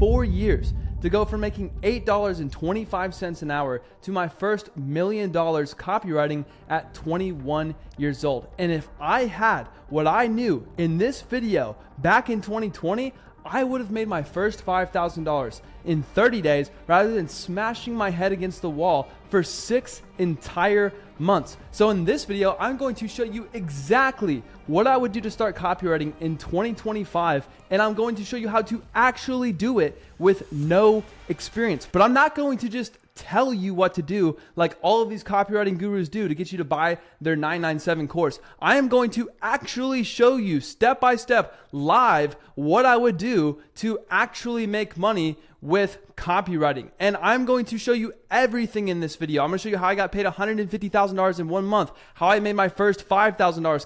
4 years to go from making $8.25 an hour to my first $1 million copywriting at 21 years old. And if I had what I knew in this video back in 2020, I would have made my first $5,000 in 30 days rather than smashing my head against the wall for 6 entire months. So in this video, I'm going to show you exactly what I would do to start copywriting in 2025, and I'm going to show you how to actually do it with no experience. But I'm not going to just tell you what to do like all of these copywriting gurus do to get you to buy their $997 course. I am going to actually show you step by step live what I would do to actually make money with copywriting. And I'm going to show you everything in this video. I'm going to show you how I got paid $150,000 in 1 month, how I made my first $5,000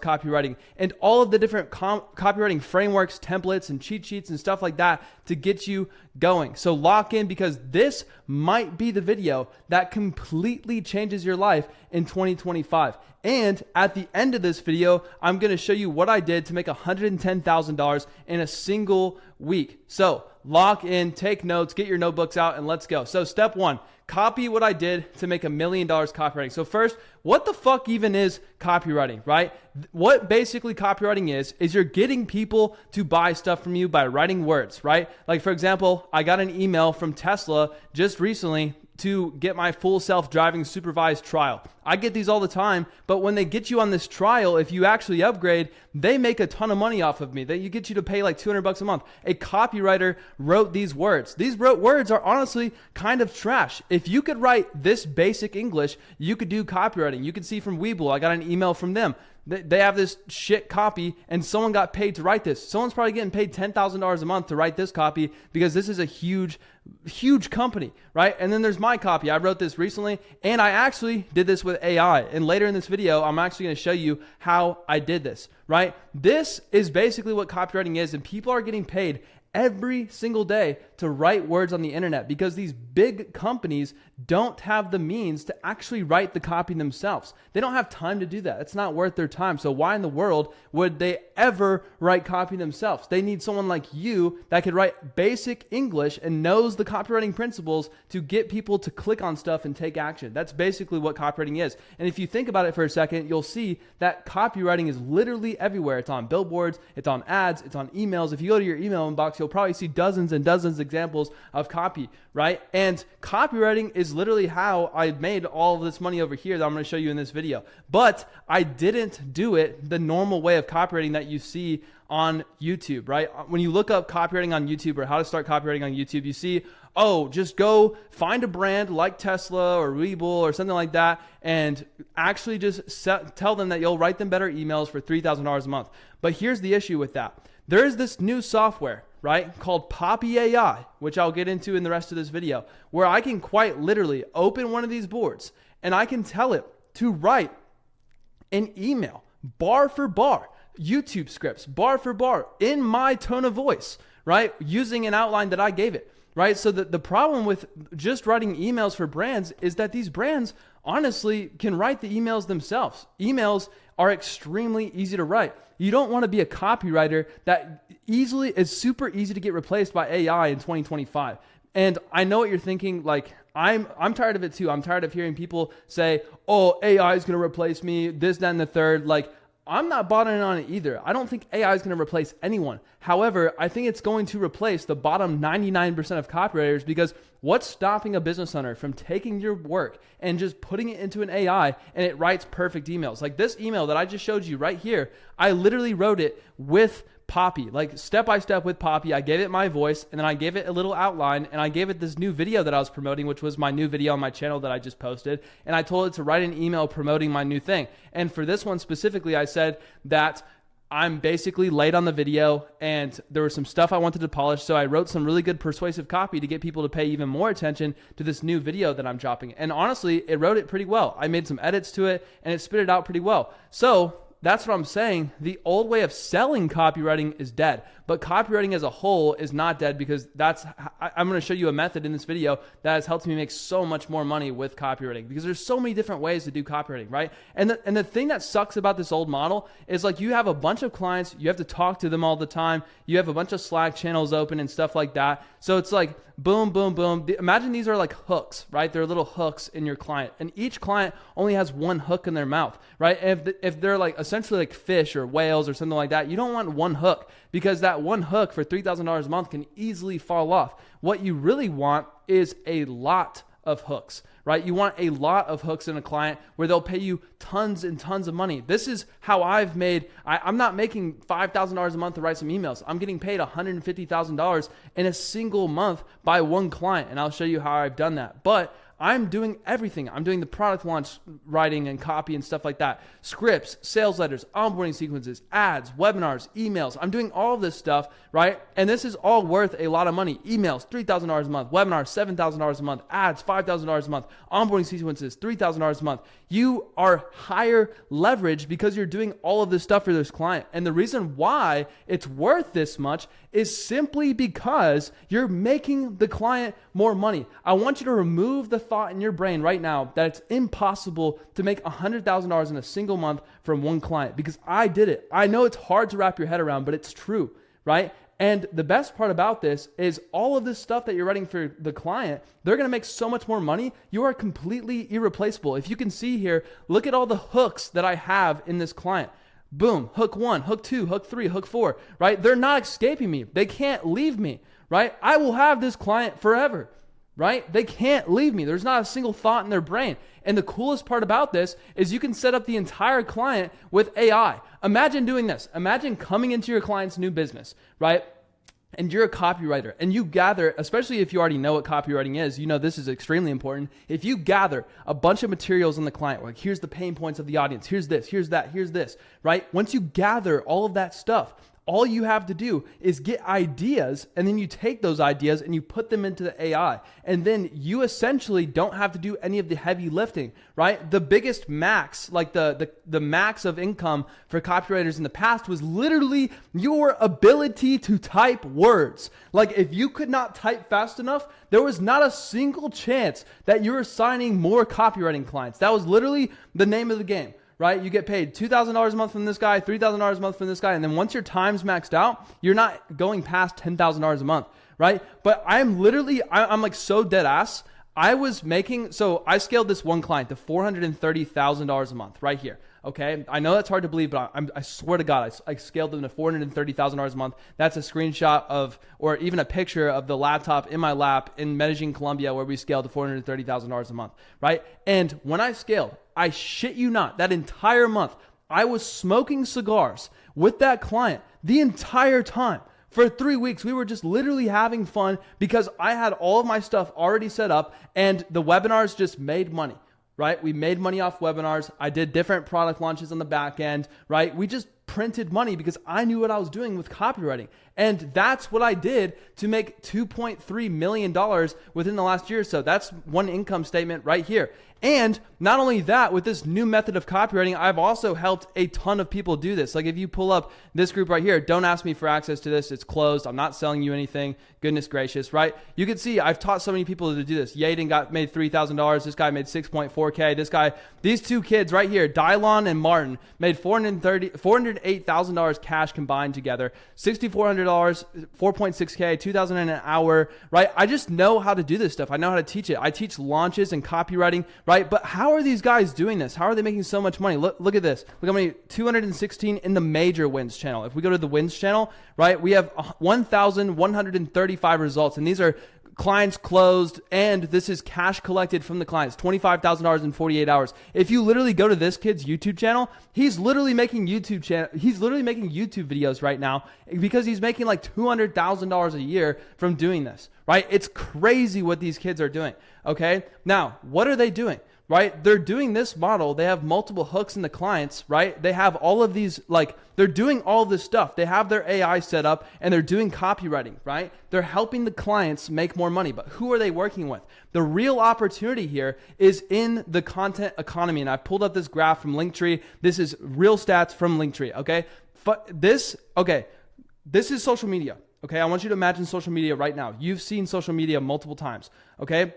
copywriting, and all of the different copywriting frameworks, templates, and cheat sheets and stuff like that to get you going. So lock in, because this might be the video that completely changes your life in 2025. And at the end of this video, I'm going to show you what I did to make $110,000 in a single week. So lock in, take notes, get your notebooks out, and let's go. So step one, copy what I did to make $1 million copywriting. So first, what the fuck even is copywriting, right? What basically copywriting is you're getting people to buy stuff from you by writing words, right? Like for example, I got an email from Tesla just recently to get my full self-driving supervised trial. I get these all the time, but when they get you on this trial, if you actually upgrade, they make a ton of money off of me. You get you to pay like $200 a month. A copywriter wrote these words. These words are honestly kind of trash. If you could write this basic English, you could do copywriting. You can see from Webull, I got an email from them. They have this shit copy and someone got paid to write this. Someone's probably getting paid $10,000 a month to write this copy because this is a huge company, right? And then there's my copy. I wrote this recently and I actually did this with AI. And later in this video, I'm actually going to show you how I did this, right? This is basically what copywriting is, and people are getting paid every single day to write words on the internet because these big companies don't have the means to actually write the copy themselves. They don't have time to do that. It's not worth their time. So why in the world would they ever write copy themselves? They need someone like you that could write basic English and knows the copywriting principles to get people to click on stuff and take action. That's basically what copywriting is. And if you think about it for a second, you'll see that copywriting is literally everywhere. It's on billboards, it's on ads, it's on emails. If you go to your email inbox, you'll probably see dozens and dozens of examples of copy, right? And copywriting is literally how I made all of this money over here that I'm going to show you in this video. But I didn't do it the normal way of copywriting that you see on YouTube, right? When you look up copywriting on YouTube or how to start copywriting on YouTube, you see, oh, just go find a brand like Tesla or Webull or something like that and actually just tell them that you'll write them better emails for $3,000 a month. But here's the issue with that. There is this new software, right, called Poppy AI, which I'll get into in the rest of this video, where I can quite literally open one of these boards and I can tell it to write an email bar for bar, YouTube scripts bar for bar in my tone of voice, right, using an outline that I gave it, right? So the problem with just writing emails for brands is that these brands honestly can write the emails themselves. Emails are extremely easy to write. You don't want to be a copywriter that is super easy to get replaced by AI in 2025. And I know what you're thinking, like, I'm tired of it too. I'm tired of hearing people say, oh, AI is going to replace me, this, that, and the third. Like, I'm not bought in on it either. I don't think AI is going to replace anyone. However, I think it's going to replace the bottom 99% of copywriters, because what's stopping a business owner from taking your work and just putting it into an AI and it writes perfect emails? Like this email that I just showed you right here, I literally wrote it with Poppy, like step by step with Poppy. I gave it my voice and then I gave it a little outline and I gave it this new video that I was promoting, which was my new video on my channel that I just posted. And I told it to write an email promoting my new thing. And for this one specifically, I said that I'm basically late on the video and there was some stuff I wanted to polish. So I wrote some really good persuasive copy to get people to pay even more attention to this new video that I'm dropping. And honestly, it wrote it pretty well. I made some edits to it and it spit it out pretty well. So that's what I'm saying. The old way of selling copywriting is dead, but copywriting as a whole is not dead, because I'm going to show you a method in this video that has helped me make so much more money with copywriting, because there's so many different ways to do copywriting, right? And the thing that sucks about this old model is, like, you have a bunch of clients, you have to talk to them all the time. You have a bunch of Slack channels open and stuff like that. So it's like boom, boom, boom. Imagine these are like hooks, right? They're little hooks in your client, and each client only has one hook in their mouth, right? If they're like essentially like fish or whales or something like that, you don't want one hook, because that one hook for $3,000 a month can easily fall off. What you really want is a lot of hooks, right? You want a lot of hooks in a client where they'll pay you tons and tons of money. This is how I've made, I'm not making $5,000 a month to write some emails. I'm getting paid $150,000 in a single month by one client. And I'll show you how I've done that. But I'm doing everything. I'm doing the product launch writing and copy and stuff like that. Scripts, sales letters, onboarding sequences, ads, webinars, emails. I'm doing all of this stuff, right? And this is all worth a lot of money. Emails, $3,000 a month. Webinars, $7,000 a month. Ads, $5,000 a month. Onboarding sequences, $3,000 a month. You are higher leverage because you're doing all of this stuff for this client. And the reason why it's worth this much is simply because you're making the client more money. I want you to remove the thought in your brain right now that it's impossible to make $100,000 in a single month from one client, because I did it. I know it's hard to wrap your head around, but it's true, right? And the best part about this is all of this stuff that you're writing for the client, they're going to make so much more money. You are completely irreplaceable. If you can see here, look at all the hooks that I have in this client. Boom, hook 1, hook 2, hook 3, hook 4, right? They're not escaping me. They can't leave me, right? I will have this client forever, right? They can't leave me. There's not a single thought in their brain. And the coolest part about this is you can set up the entire client with AI. Imagine doing this. Imagine coming into your client's new business, right? And you're a copywriter, and you gather, especially if you already know what copywriting is, you know this is extremely important. If you gather a bunch of materials on the client, like here's the pain points of the audience, here's this, here's that, here's this, right? Once you gather all of that stuff, all you have to do is get ideas, and then you take those ideas and you put them into the AI. And then you essentially don't have to do any of the heavy lifting, right? The biggest max, like the max of income for copywriters in the past was literally your ability to type words. Like if you could not type fast enough, there was not a single chance that you were signing more copywriting clients. That was literally the name of the game. Right? You get paid $2,000 a month from this guy, $3,000 a month from this guy. And then once your time's maxed out, you're not going past $10,000 a month, right? But I'm like so dead ass. So I scaled this one client to $430,000 a month right here. Okay. I know that's hard to believe, but I swear to God, I scaled them to $430,000 a month. That's a screenshot of, or even a picture of the laptop in my lap in Medellin, Colombia, where we scaled to $430,000 a month. Right. And when I scaled, I shit you not, that entire month, I was smoking cigars with that client the entire time. For 3 weeks, we were just literally having fun because I had all of my stuff already set up and the webinars just made money, right? We made money off webinars. I did different product launches on the back end, right? We just printed money because I knew what I was doing with copywriting. And that's what I did to make $2.3 million within the last year or so. That's one income statement right here. And not only that, with this new method of copywriting, I've also helped a ton of people do this. Like if you pull up this group right here, don't ask me for access to this. It's closed. I'm not selling you anything. Goodness gracious, right? You can see I've taught so many people to do this. Yaden made $3,000. This guy made 6.4K. These two kids right here, Dylon and Martin, made $408,000 cash combined together. $6,400, 4.6K, $2,000 an hour, right? I just know how to do this stuff. I know how to teach it. I teach launches and copywriting, right? But how are these guys doing this? How are they making so much money? Look at this. Look how many, 216 in the major wins channel. If we go to the wins channel, right, we have 1,135 results. And these are clients closed, and this is cash collected from the clients, $25,000 in 48 hours. If you literally go to this kid's YouTube channel, he's literally making YouTube videos right now because he's making like $200,000 a year from doing this, right? It's crazy what these kids are doing. Okay. Now, what are they doing? right? They're doing this model. They have multiple hooks in the clients, right? They have all of these, like, they're doing all this stuff. They have their AI set up and they're doing copywriting, right? They're helping the clients make more money. But who are they working with? The real opportunity here is in the content economy. And I've pulled up this graph from Linktree. This is real stats from Linktree, okay? This is social media, okay? I want you to imagine social media right now. You've seen social media multiple times, okay?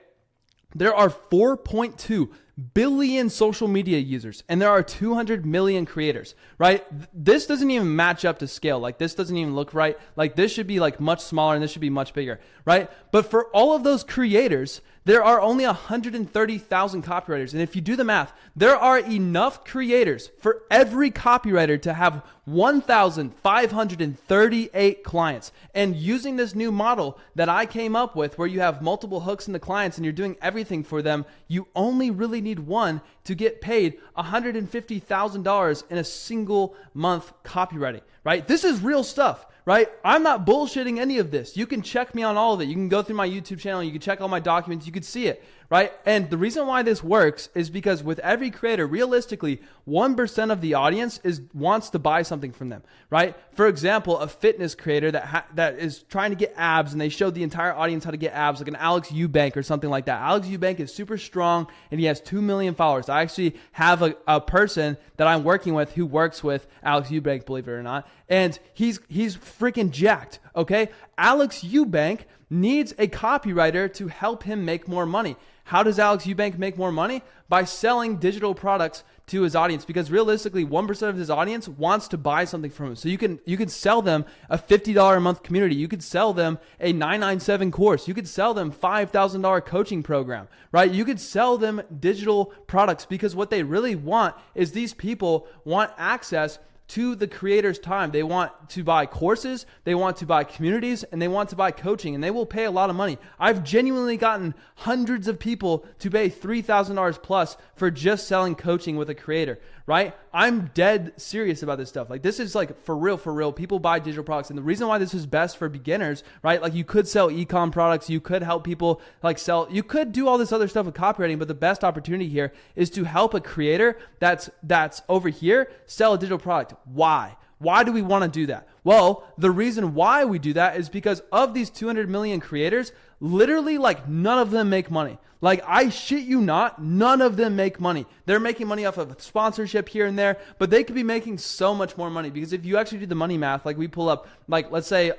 There are 4.2 billion social media users and there are 200 million creators, right? This doesn't even match up to scale. Like this doesn't even look right. Like this should be like much smaller and this should be much bigger, right? But for all of those creators, there are only 130,000 copywriters. And if you do the math, there are enough creators for every copywriter to have 1,538 clients. And using this new model that I came up with where you have multiple hooks in the clients and you're doing everything for them, you only really need one to get paid $150,000 in a single month copywriting, right? This is real stuff. Right? I'm not bullshitting any of this. You can check me on all of it. You can go through my YouTube channel. You can check all my documents. You can see it. Right? And the reason why this works is because with every creator, realistically, 1% of the audience wants to buy something from them. Right? For example, a fitness creator that is trying to get abs and they showed the entire audience how to get abs, like an Alex Eubank or something like that. Alex Eubank is super strong and he has 2 million followers. I actually have a person that I'm working with who works with Alex Eubank, believe it or not. And he's freaking jacked. Okay. Alex Eubank needs a copywriter to help him make more money. How does Alex Eubank make more money? By selling digital products to his audience, because realistically 1% of his audience wants to buy something from him. So you can sell them a $50 a month community. You could sell them a $997 course. You could sell them $5,000 coaching program, right? You could sell them digital products because what they really want is these people want access to the creator's time. They want to buy courses, they want to buy communities, and they want to buy coaching, and they will pay a lot of money. I've genuinely gotten hundreds of people to pay $3,000 plus for just selling coaching with a creator, right? I'm dead serious about this stuff. Like this is like for real. People buy digital products. And the reason why this is best for beginners, right? Like you could sell e-com products, you could help people you could do all this other stuff with copywriting, but the best opportunity here is to help a creator that's over here sell a digital product. Why? Why do we want to do that? Well, the reason why we do that is because of these 200 million creators, literally like none of them make money. Like I shit you not, none of them make money. They're making money off of sponsorship here and there, but they could be making so much more money because if you actually do the money math, like we pull up, like let's say,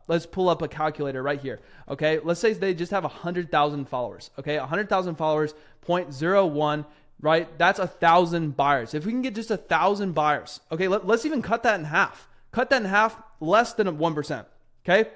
let's pull up a calculator right here. Okay. Let's say they just have 100,000 followers. Okay. 100,000 followers, 0.01. Right? That's 1,000 buyers. If we can get just 1,000 buyers, okay, let's even cut that in half. Cut that in half, less than 1%. Okay?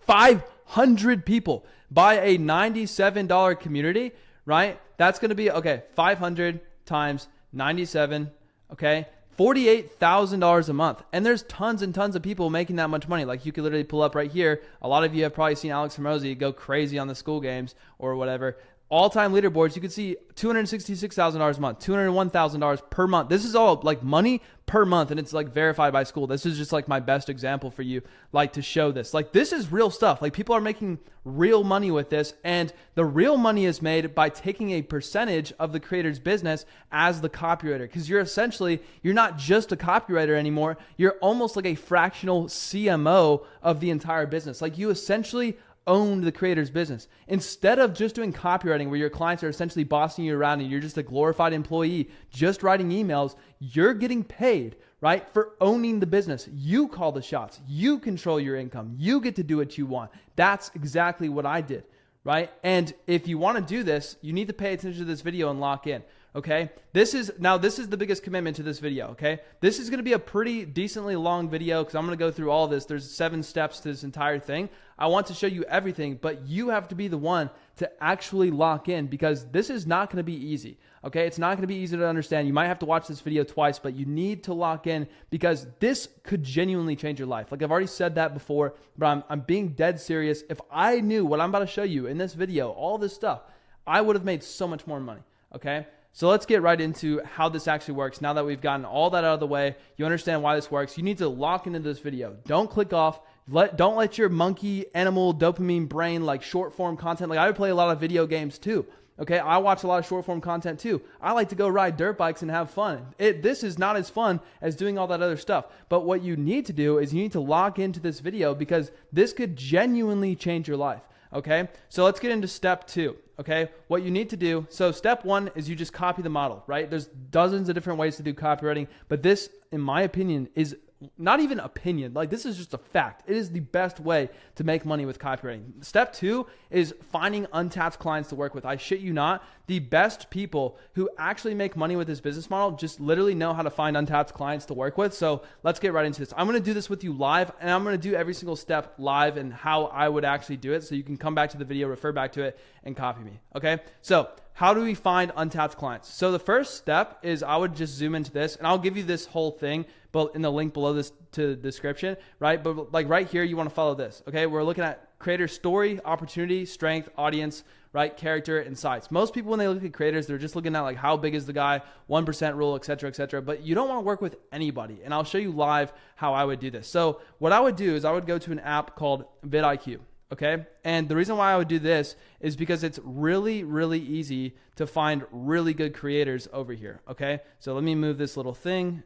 500 people buy a $97 community, right? That's going to be, okay, 500 times 97, okay? $48,000 a month. And there's tons and tons of people making that much money. Like you could literally pull up right here. A lot of you have probably seen Alex Hormozi go crazy on the school games or whatever. All-time leaderboards, you can see $266,000 a month, $201,000 per month. This is all like money per month, and it's like verified by school. This is just like my best example for you, like to show this. Like this is real stuff. Like people are making real money with this, and the real money is made by taking a percentage of the creator's business as the copywriter, because you're not just a copywriter anymore. You're almost like a fractional CMO of the entire business. Like you essentially own the creator's business. Instead of just doing copywriting where your clients are essentially bossing you around and you're just a glorified employee just writing emails, you're getting paid, right, for owning the business. You call the shots. You control your income. You get to do what you want. That's exactly what I did, right? And if you want to do this, you need to pay attention to this video and lock in. Okay. This is the biggest commitment to this video. Okay. This is going to be a pretty decently long video because I'm going to go through all this. There's 7 steps to this entire thing. I want to show you everything, but you have to be the one to actually lock in because this is not going to be easy. Okay. It's not going to be easy to understand. You might have to watch this video twice, but you need to lock in because this could genuinely change your life. Like I've already said that before, but I'm being dead serious. If I knew what I'm about to show you in this video, all this stuff, I would have made so much more money. Okay. So let's get right into how this actually works. Now that we've gotten all that out of the way, you understand why this works. You need to lock into this video. Don't click off. Don't let your monkey, animal, dopamine brain, like short form content. Like I would play a lot of video games too. Okay, I watch a lot of short form content too. I like to go ride dirt bikes and have fun. This is not as fun as doing all that other stuff. But what you need to do is you need to log into this video because this could genuinely change your life. Okay, so let's get into step 2. Okay, what you need to do. So step 1 is you just copy the model, right? There's dozens of different ways to do copywriting, but this, in my opinion, is not even opinion. Like, this is just a fact. It is the best way to make money with copywriting. Step 2 is finding untapped clients to work with. I shit you not. The best people who actually make money with this business model just literally know how to find untapped clients to work with. So let's get right into this. I'm going to do this with you live, and I'm going to do every single step live and how I would actually do it. So you can come back to the video, refer back to it, and copy me. Okay. So how do we find untapped clients? So the first step is I would just zoom into this, and I'll give you this whole thing, but in the link below this to the description, right? But like right here, you want to follow this. Okay. We're looking at creator story, opportunity, strength, audience, right? Character, and size. Most people, when they look at creators, they're just looking at like how big is the guy, 1% rule, et cetera, et cetera. But you don't want to work with anybody. And I'll show you live how I would do this. So what I would do is I would go to an app called vidIQ. Okay. And the reason why I would do this is because it's really, really easy to find really good creators over here. Okay. So let me move this little thing,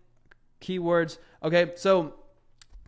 keywords. Okay. So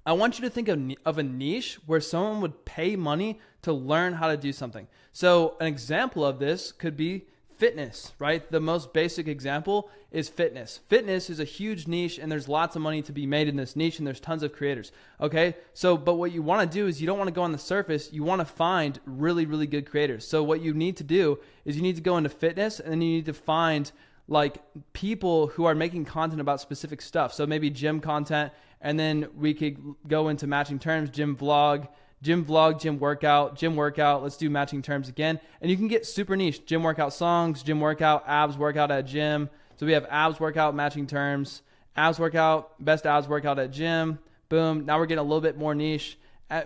I want you to think of a niche where someone would pay money to learn how to do something. So an example of this could be fitness, right? The most basic example is fitness. Fitness is a huge niche, and there's lots of money to be made in this niche, and there's tons of creators. Okay. So, but what you want to do is you don't want to go on the surface. You want to find really, really good creators. So what you need to do is you need to go into fitness, and then you need to find like people who are making content about specific stuff. So maybe gym content, and then we could go into matching terms, gym vlog, gym workout. Let's do matching terms again. And you can get super niche, gym workout songs, gym workout, abs workout at gym. So we have abs workout, matching terms, abs workout, best abs workout at gym. Boom. Now we're getting a little bit more niche.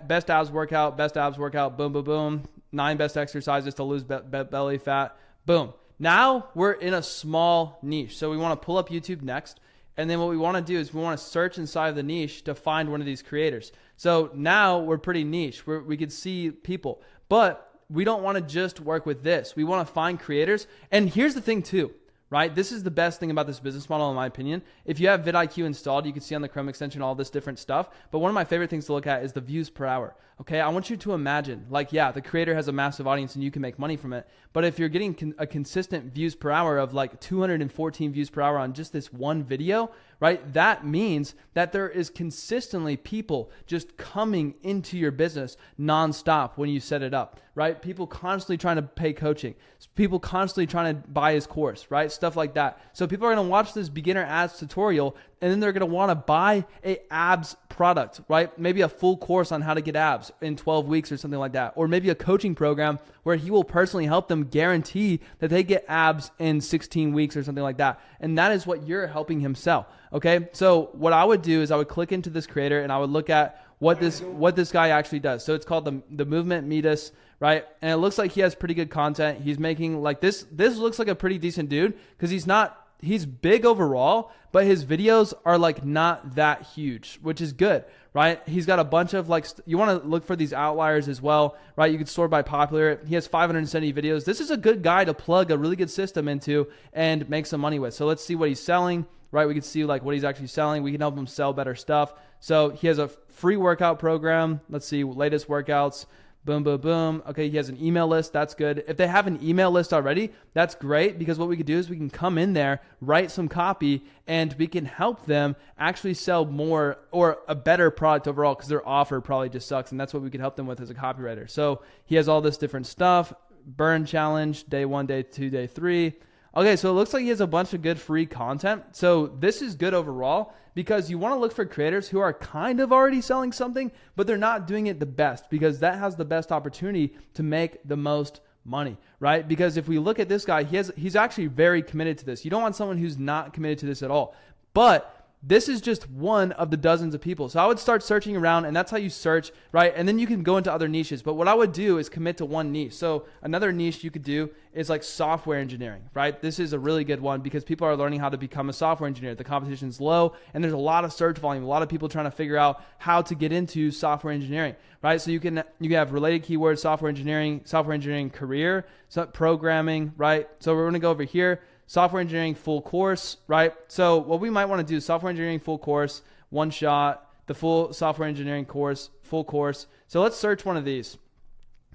Best abs workout, boom, boom, boom. 9 best exercises to lose belly fat. Boom. Now we're in a small niche. So we want to pull up YouTube next. And then what we want to do is we want to search inside of the niche to find one of these creators. So now we're pretty niche. We could see people, but we don't want to just work with this. We want to find creators. And here's the thing too, right? This is the best thing about this business model, in my opinion. If you have vidIQ installed, you can see on the Chrome extension all this different stuff. But one of my favorite things to look at is the views per hour. Okay, I want you to imagine, like, yeah, the creator has a massive audience and you can make money from it. But if you're getting a consistent views per hour of like 214 views per hour on just this one video, right? That means that there is consistently people just coming into your business nonstop when you set it up, right? People constantly trying to pay coaching, people constantly trying to buy his course, right? Stuff like that. So people are going to watch this beginner ads tutorial, and then they're going to want to buy a abs product, right? Maybe a full course on how to get abs in 12 weeks or something like that. Or maybe a coaching program where he will personally help them guarantee that they get abs in 16 weeks or something like that. And that is what you're helping him sell. Okay. So what I would do is I would click into this creator and I would look at what this guy actually does. So it's called the Movement Meetus, right? And it looks like he has pretty good content. He's making like this looks like a pretty decent dude because he's big overall, but his videos are like not that huge, which is good, right? He's got a bunch of like, you want to look for these outliers as well, right? You could sort by popular. He has 570 videos. This is a good guy to plug a really good system into and make some money with. So let's see what he's selling, right? We can see like what he's actually selling. We can help him sell better stuff. So he has a free workout program. Let's see, latest workouts. Boom, boom, boom. Okay, he has an email list. That's good. If they have an email list already, that's great because what we could do is we can come in there, write some copy, and we can help them actually sell more or a better product overall because their offer probably just sucks, and that's what we could help them with as a copywriter. So he has all this different stuff. Burn challenge, day 1, day 2, day 3. Okay, so it looks like he has a bunch of good free content. So this is good overall because you want to look for creators who are kind of already selling something, but they're not doing it the best because that has the best opportunity to make the most money, right? Because if we look at this guy, he's actually very committed to this. You don't want someone who's not committed to this at all. But this is just one of the dozens of people. So I would start searching around, and that's how you search, right? And then you can go into other niches. But what I would do is commit to one niche. So another niche you could do is like software engineering, right? This is a really good one because people are learning how to become a software engineer. The competition is low, and there's a lot of search volume, a lot of people trying to figure out how to get into software engineering, right? So you can have related keywords, software engineering career, programming, right? So we're going to go over here. Software engineering full course, right? So what we might want to do is software engineering full course, one shot, the full software engineering course, full course. So let's search one of these.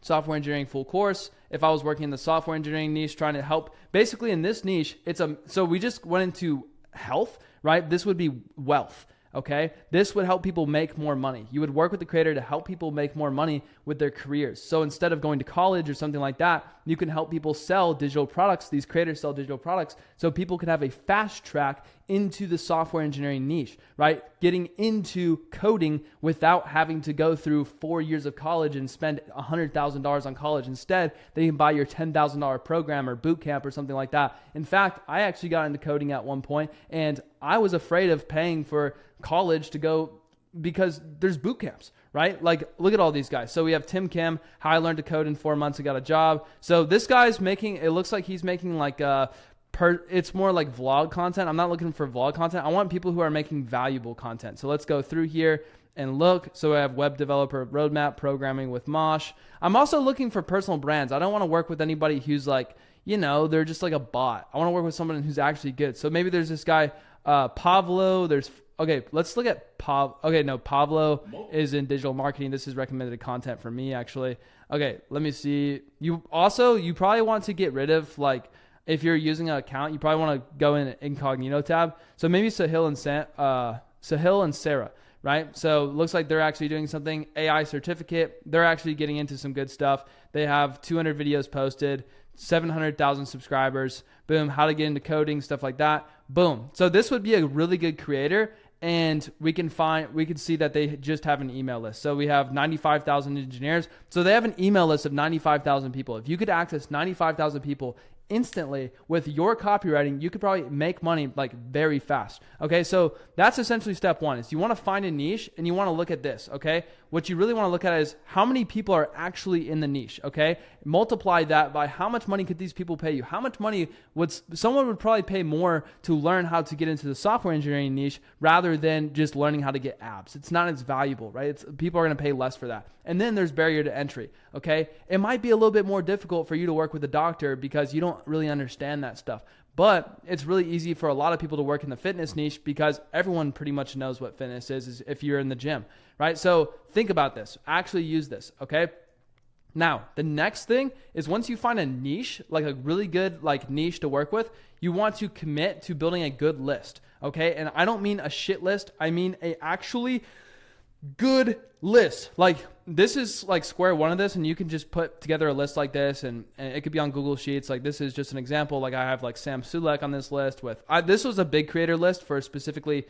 Software engineering full course. If I was working in the software engineering niche, trying to help, basically in this niche, so we just went into health, right? This would be wealth. Okay, this would help people make more money. You would work with the creator to help people make more money with their careers. So instead of going to college or something like that, you can help people sell digital products. These creators sell digital products so people can have a fast track into the software engineering niche, right? Getting into coding without having to go through 4 years of college and spend $100,000 on college. Instead, they can buy your $10,000 program or boot camp or something like that. In fact, I actually got into coding at one point, and I was afraid of paying for college to go because there's boot camps, right? Like, look at all these guys. So we have Tim Kim, how I learned to code in 4 months and got a job. So this guy's making, it looks like he's making like it's more like vlog content. I'm not looking for vlog content. I want people who are making valuable content. So let's go through here and look. So I have web developer roadmap, programming with Mosh. I'm also looking for personal brands. I don't want to work with anybody who's like, they're just like a bot. I want to work with someone who's actually good. So maybe there's this guy, Pavlo. Let's look at Pavlo is in digital marketing. This is recommended content for me, actually. Okay, let me see. You probably want to get rid of, like, if you're using an account, you probably want to go in incognito tab. So maybe Sahil and Sarah, right? So it looks like they're actually doing something. AI certificate. They're actually getting into some good stuff. They have 200 videos posted, 700,000 subscribers. Boom. How to get into coding, stuff like that. Boom. So this would be a really good creator. And we can see that they just have an email list. So we have 95,000 engineers. So they have an email list of 95,000 people. If you could access 95,000 people instantly with your copywriting, you could probably make money like very fast. Okay, so that's essentially step one. Is you want to find a niche and you want to look at this. Okay, what you really want to look at is how many people are actually in the niche. Okay, multiply that by how much money could these people pay you. How much money would someone probably pay more to learn how to get into the software engineering niche rather than just learning how to get apps. It's not as valuable, right? People are going to pay less for that. And then there's barrier to entry. Okay, it might be a little bit more difficult for you to work with a doctor because you don't really understand that stuff. But it's really easy for a lot of people to work in the fitness niche because everyone pretty much knows what fitness is if you're in the gym, right? So think about this. Actually use this, okay? Now, the next thing is once you find a niche, like a really good like niche to work with, you want to commit to building a good list, okay? And I don't mean a shit list. I mean a actually good list. Like, this is like square one of this, and you can just put together a list like this, and it could be on Google Sheets. Like, this is just an example. Like, I have like Sam Sulek on this list with, this was a big creator list for specifically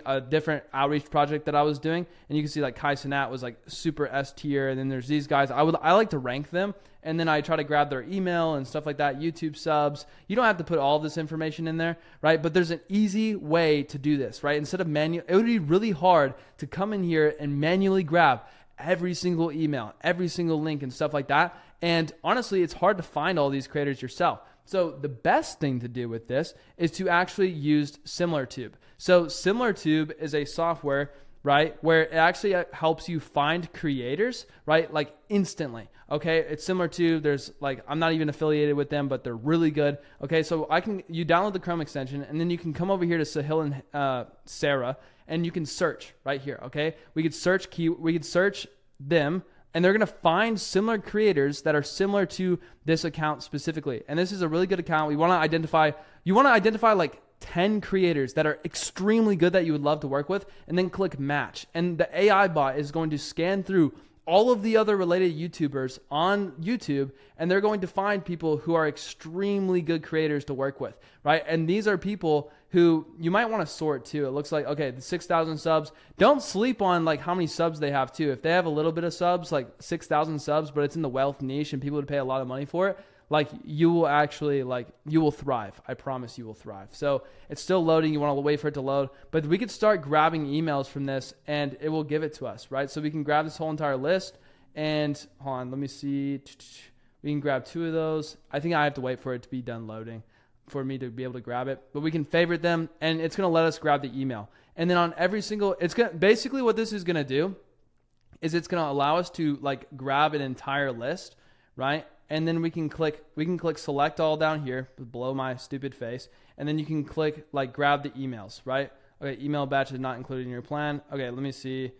a different outreach project that I was doing. And you can see like Kai Cenat was like super S tier. And then there's these guys. I like to rank them. And then I try to grab their email and stuff like that, YouTube subs. You don't have to put all this information in there, right? But there's an easy way to do this, right? Instead of it would be really hard to come in here and manually grab every single email, every single link and stuff like that. And honestly, it's hard to find all these creators yourself. So the best thing to do with this is to actually use SimilarTube. So SimilarTube is a software, right, where it actually helps you find creators, right, like instantly. Okay, it's similar to, I'm not even affiliated with them, but they're really good. Okay, so you download the Chrome extension, and then you can come over here to Sahil and Sarah, and you can search right here. Okay, we could search them, and they're gonna find similar creators that are similar to this account specifically. And this is a really good account. You want to identify like 10 creators that are extremely good that you would love to work with, and then click match. And the AI bot is going to scan through all of the other related YouTubers on YouTube, and they're going to find people who are extremely good creators to work with, right? And these are people who you might want to sort too. It looks like, okay, the 6,000 subs. Don't sleep on like how many subs they have too. If they have a little bit of subs, like 6,000 subs, but it's in the wealth niche and people would pay a lot of money for it, like you will actually you will thrive. I promise you will thrive. So it's still loading. You want to wait for it to load, but we could start grabbing emails from this and it will give it to us, right? So we can grab this whole entire list and hold on, let me see. We can grab 2 of those. I think I have to wait for it to be done loading for me to be able to grab it, but we can favorite them and it's going to let us grab the email. And then on every single, basically what this is going to do is it's going to allow us to like grab an entire list, right? And then we can click select all down here below my stupid face. And then you can click like grab the emails, right? Okay. Email batch is not included in your plan. Okay. Let me see.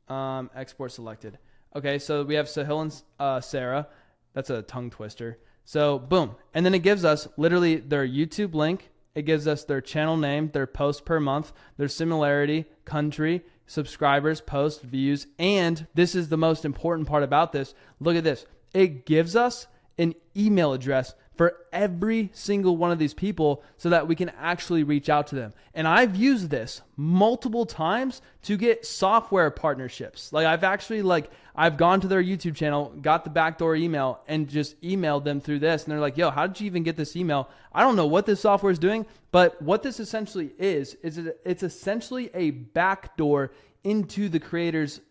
Export selected. Okay. So we have Sahil and Sarah. That's a tongue twister. So boom. And then it gives us literally their YouTube link. It gives us their channel name, their post per month, their similarity, country, subscribers, post, views. And this is the most important part about this. Look at this. It gives us an email address for every single one of these people so that we can actually reach out to them. And I've used this multiple times to get software partnerships. Like I've gone to their YouTube channel, got the backdoor email and just emailed them through this. And they're like, yo, how did you even get this email? I don't know what this software is doing, but what this essentially is it's essentially a backdoor into the creator's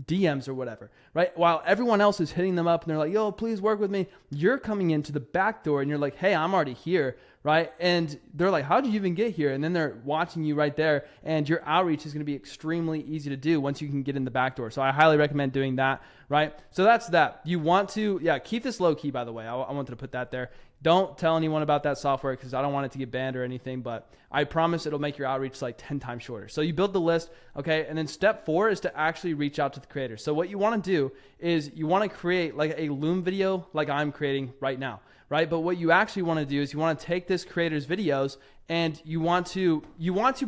DMs or whatever, right? While everyone else is hitting them up and they're like, yo, please work with me. You're coming into the back door and you're like, hey, I'm already here, right? And they're like, how'd you even get here? And then they're watching you right there and your outreach is going to be extremely easy to do once you can get in the back door. So I highly recommend doing that, right? So that's that. You want to, keep this low key, by the way. I wanted to put that there. Don't tell anyone about that software because I don't want it to get banned or anything, but I promise it'll make your outreach like 10 times shorter. So you build the list, okay? And then step 4 is to actually reach out to the creator. So what you want to do is you want to create like a Loom video like I'm creating right now, right? But what you actually want to do is you want to take this creator's videos and you want to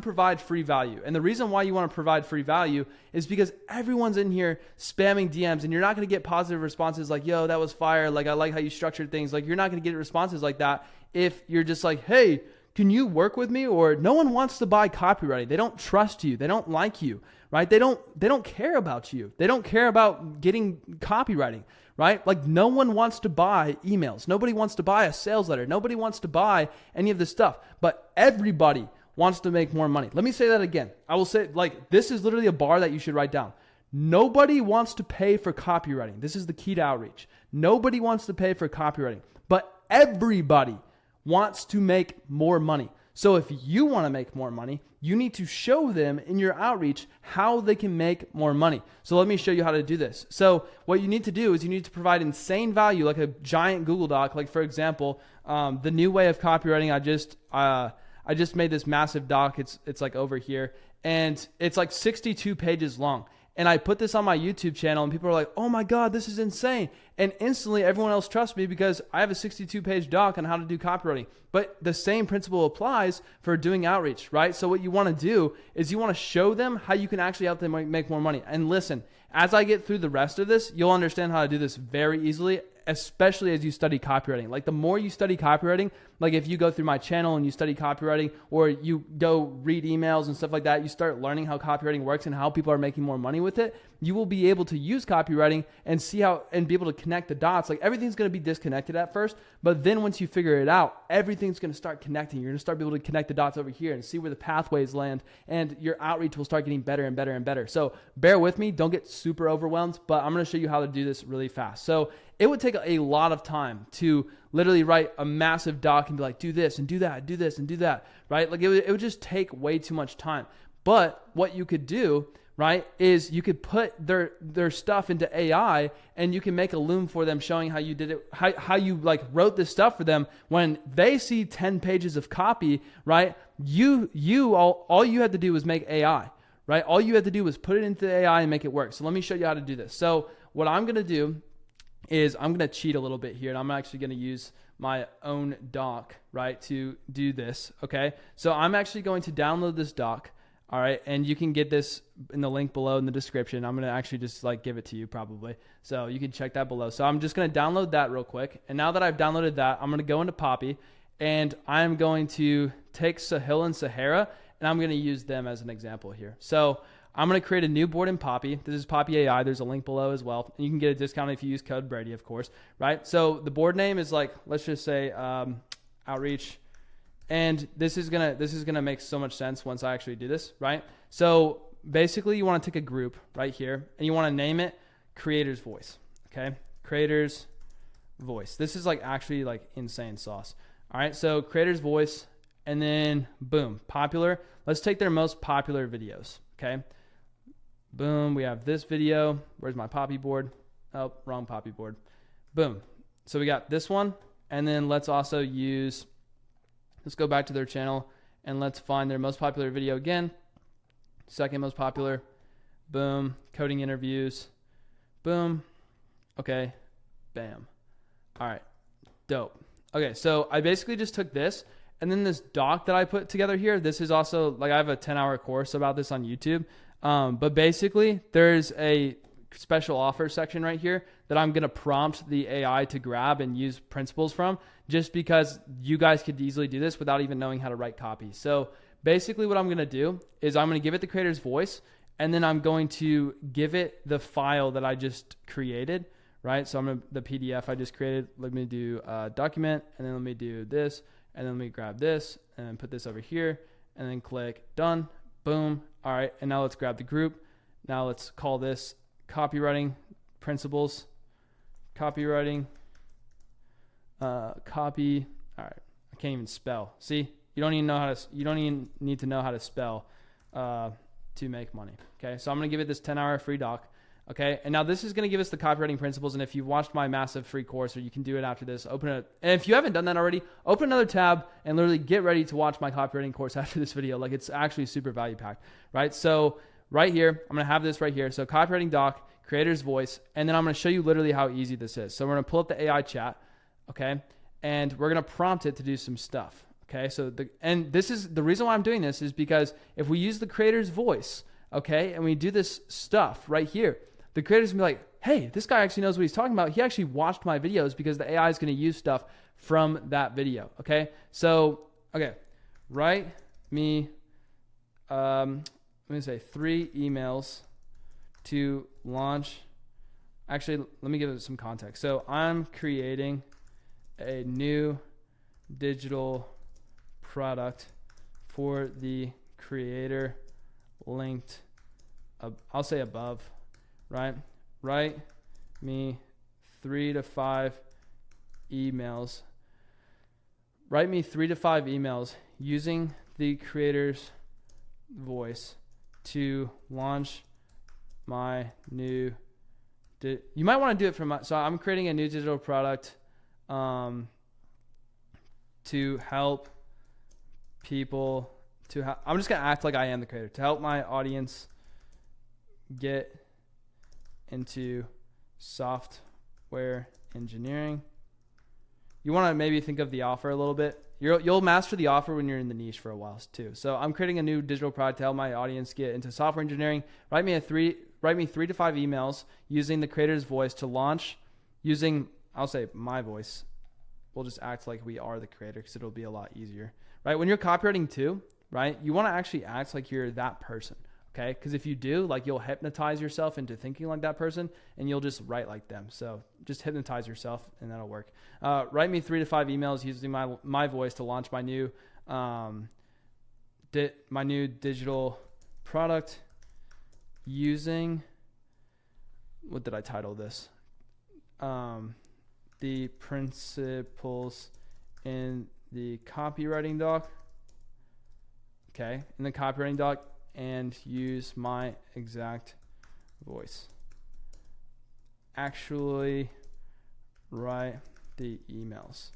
provide free value. And the reason why you want to provide free value is because everyone's in here spamming DMs and you're not going to get positive responses like, yo, that was fire. Like, I like how you structured things. Like, you're not going to get responses like that if you're just like, hey, can you work with me? Or no one wants to buy copywriting. They don't trust you. They don't like you, right? They don't care about you. They don't care about getting copywriting, right? Like no one wants to buy emails. Nobody wants to buy a sales letter. Nobody wants to buy any of this stuff, but everybody wants to make more money. Let me say that again. I will say like, this is literally a bar that you should write down. Nobody wants to pay for copywriting. This is the key to outreach. Nobody wants to pay for copywriting, but everybody wants to make more money. So if you want to make more money, you need to show them in your outreach how they can make more money. So let me show you how to do this. So what you need to do is you need to provide insane value, like a giant Google Doc. Like for example, the new way of copywriting, I just made this massive doc. It's like over here and it's like 62 pages long. And I put this on my YouTube channel and people are like, oh my God, this is insane. And instantly everyone else trusts me because I have a 62-page doc on how to do copywriting. But the same principle applies for doing outreach, right? So what you want to do is you want to show them how you can actually help them make more money. And listen, as I get through the rest of this, you'll understand how to do this very easily, especially as you study copywriting. Like the more you study copywriting, like if you go through my channel and you study copywriting or you go read emails and stuff like that, you start learning how copywriting works and how people are making more money with it, you will be able to use copywriting and see how, and be able to connect the dots. Like everything's going to be disconnected at first, but then once you figure it out, everything's going to start connecting. You're going to start being able to connect the dots over here and see where the pathways land, and your outreach will start getting better and better and better. So bear with me. Don't get super overwhelmed, but I'm going to show you how to do this really fast. So it would take a lot of time to literally write a massive doc and be like, do this and do that, do this and do that, right? Like it would just take way too much time. But what you could do, right, is you could put their stuff into AI and you can make a Loom for them showing how you did it, how you like wrote this stuff for them. When they see 10 pages of copy, right, all you had to do was make AI, right? All you had to do was put it into AI and make it work. So let me show you how to do this. So what I'm going to do is I'm going to cheat a little bit here, and I'm actually going to use my own doc, right, to do this, okay? So I'm actually going to download this doc, all right, and you can get this in the link below in the description. I'm going to actually just like give it to you probably, so you can check that below. So I'm just going to download that real quick, and now that I've downloaded that, I'm going to go into Poppy, and I'm going to take Sahil and Sahara, and I'm going to use them as an example here. So I'm going to create a new board in Poppy. This is Poppy AI. There's a link below as well. And you can get a discount if you use code Brady, of course, right? So the board name is like, let's just say outreach. And this is gonna make so much sense once I actually do this, right? So basically you want to take a group right here and you want to name it Creator's Voice, okay? Creator's Voice. This is like actually like insane sauce. All right, so Creator's Voice, and then boom, popular. Let's take their most popular videos, okay? Boom, we have this video. Where's my Poppy board? Oh, wrong Poppy board. Boom. So we got this one, and then let's also use, let's go back to their channel and let's find their most popular video again. Second most popular. Boom. Coding interviews. Boom. Okay. Bam. All right. Dope. Okay. So I basically just took this, and then this doc that I put together here, this is also like, I have a 10-hour course about this on YouTube. But basically there's a special offer section right here that I'm going to prompt the AI to grab and use principles from, just because you guys could easily do this without even knowing how to write copy. So basically what I'm going to do is I'm going to give it the Creator's Voice, and then I'm going to give it the file that I just created, right? So I'm going to, the PDF I just created, let me do document, and then let me do this, and then let me grab this and put this over here, and then click done. Boom. All right. And now let's grab the group. Now let's call this copywriting principles, copywriting, copy. All right. I can't even spell. See, you don't even need to know how to spell, to make money. Okay. So I'm going to give it this 10-hour free doc. Okay. And now this is going to give us the copywriting principles. And if you've watched my massive free course, or you can do it after this, open it. And if you haven't done that already, open another tab and literally get ready to watch my copywriting course after this video. Like, it's actually super value packed, right? So right here, I'm going to have this right here. So copywriting doc, Creator's Voice. And then I'm going to show you literally how easy this is. So we're going to pull up the AI chat. Okay. And we're going to prompt it to do some stuff. Okay. So and this is the reason why I'm doing this, is because if we use the Creator's Voice, okay, and we do this stuff right here, the creator's gonna be like, hey, this guy actually knows what he's talking about. He actually watched my videos, because the AI is going to use stuff from that video. Okay. So, okay. Write me, let me say 3 emails to launch. Actually, let me give it some context. So I'm creating a new digital product for the creator linked, I'll say above. Right? Write me 3 to 5 emails. Write me 3 to 5 emails using the Creator's Voice to launch my new. You might want to do it from. So I'm creating a new digital product to help people. I'm just gonna act like I am the creator, to help my audience get into software engineering. You want to maybe think of the offer a little bit. You'll master the offer when you're in the niche for a while too. So I'm creating a new digital product to help my audience get into software engineering. Write me 3 to 5 emails using the Creator's Voice to launch using, I'll say my voice. We'll just act like we are the creator, because it'll be a lot easier, right? When you're copywriting too, right? You want to actually act like you're that person. Okay, because if you do, like, you'll hypnotize yourself into thinking like that person, and you'll just write like them. So just hypnotize yourself, and that'll work. Write me 3 to 5 emails using my voice to launch my new digital product using, what did I title this? The principles in the copywriting doc. Okay, in the copywriting doc. And use my exact voice. Actually write the emails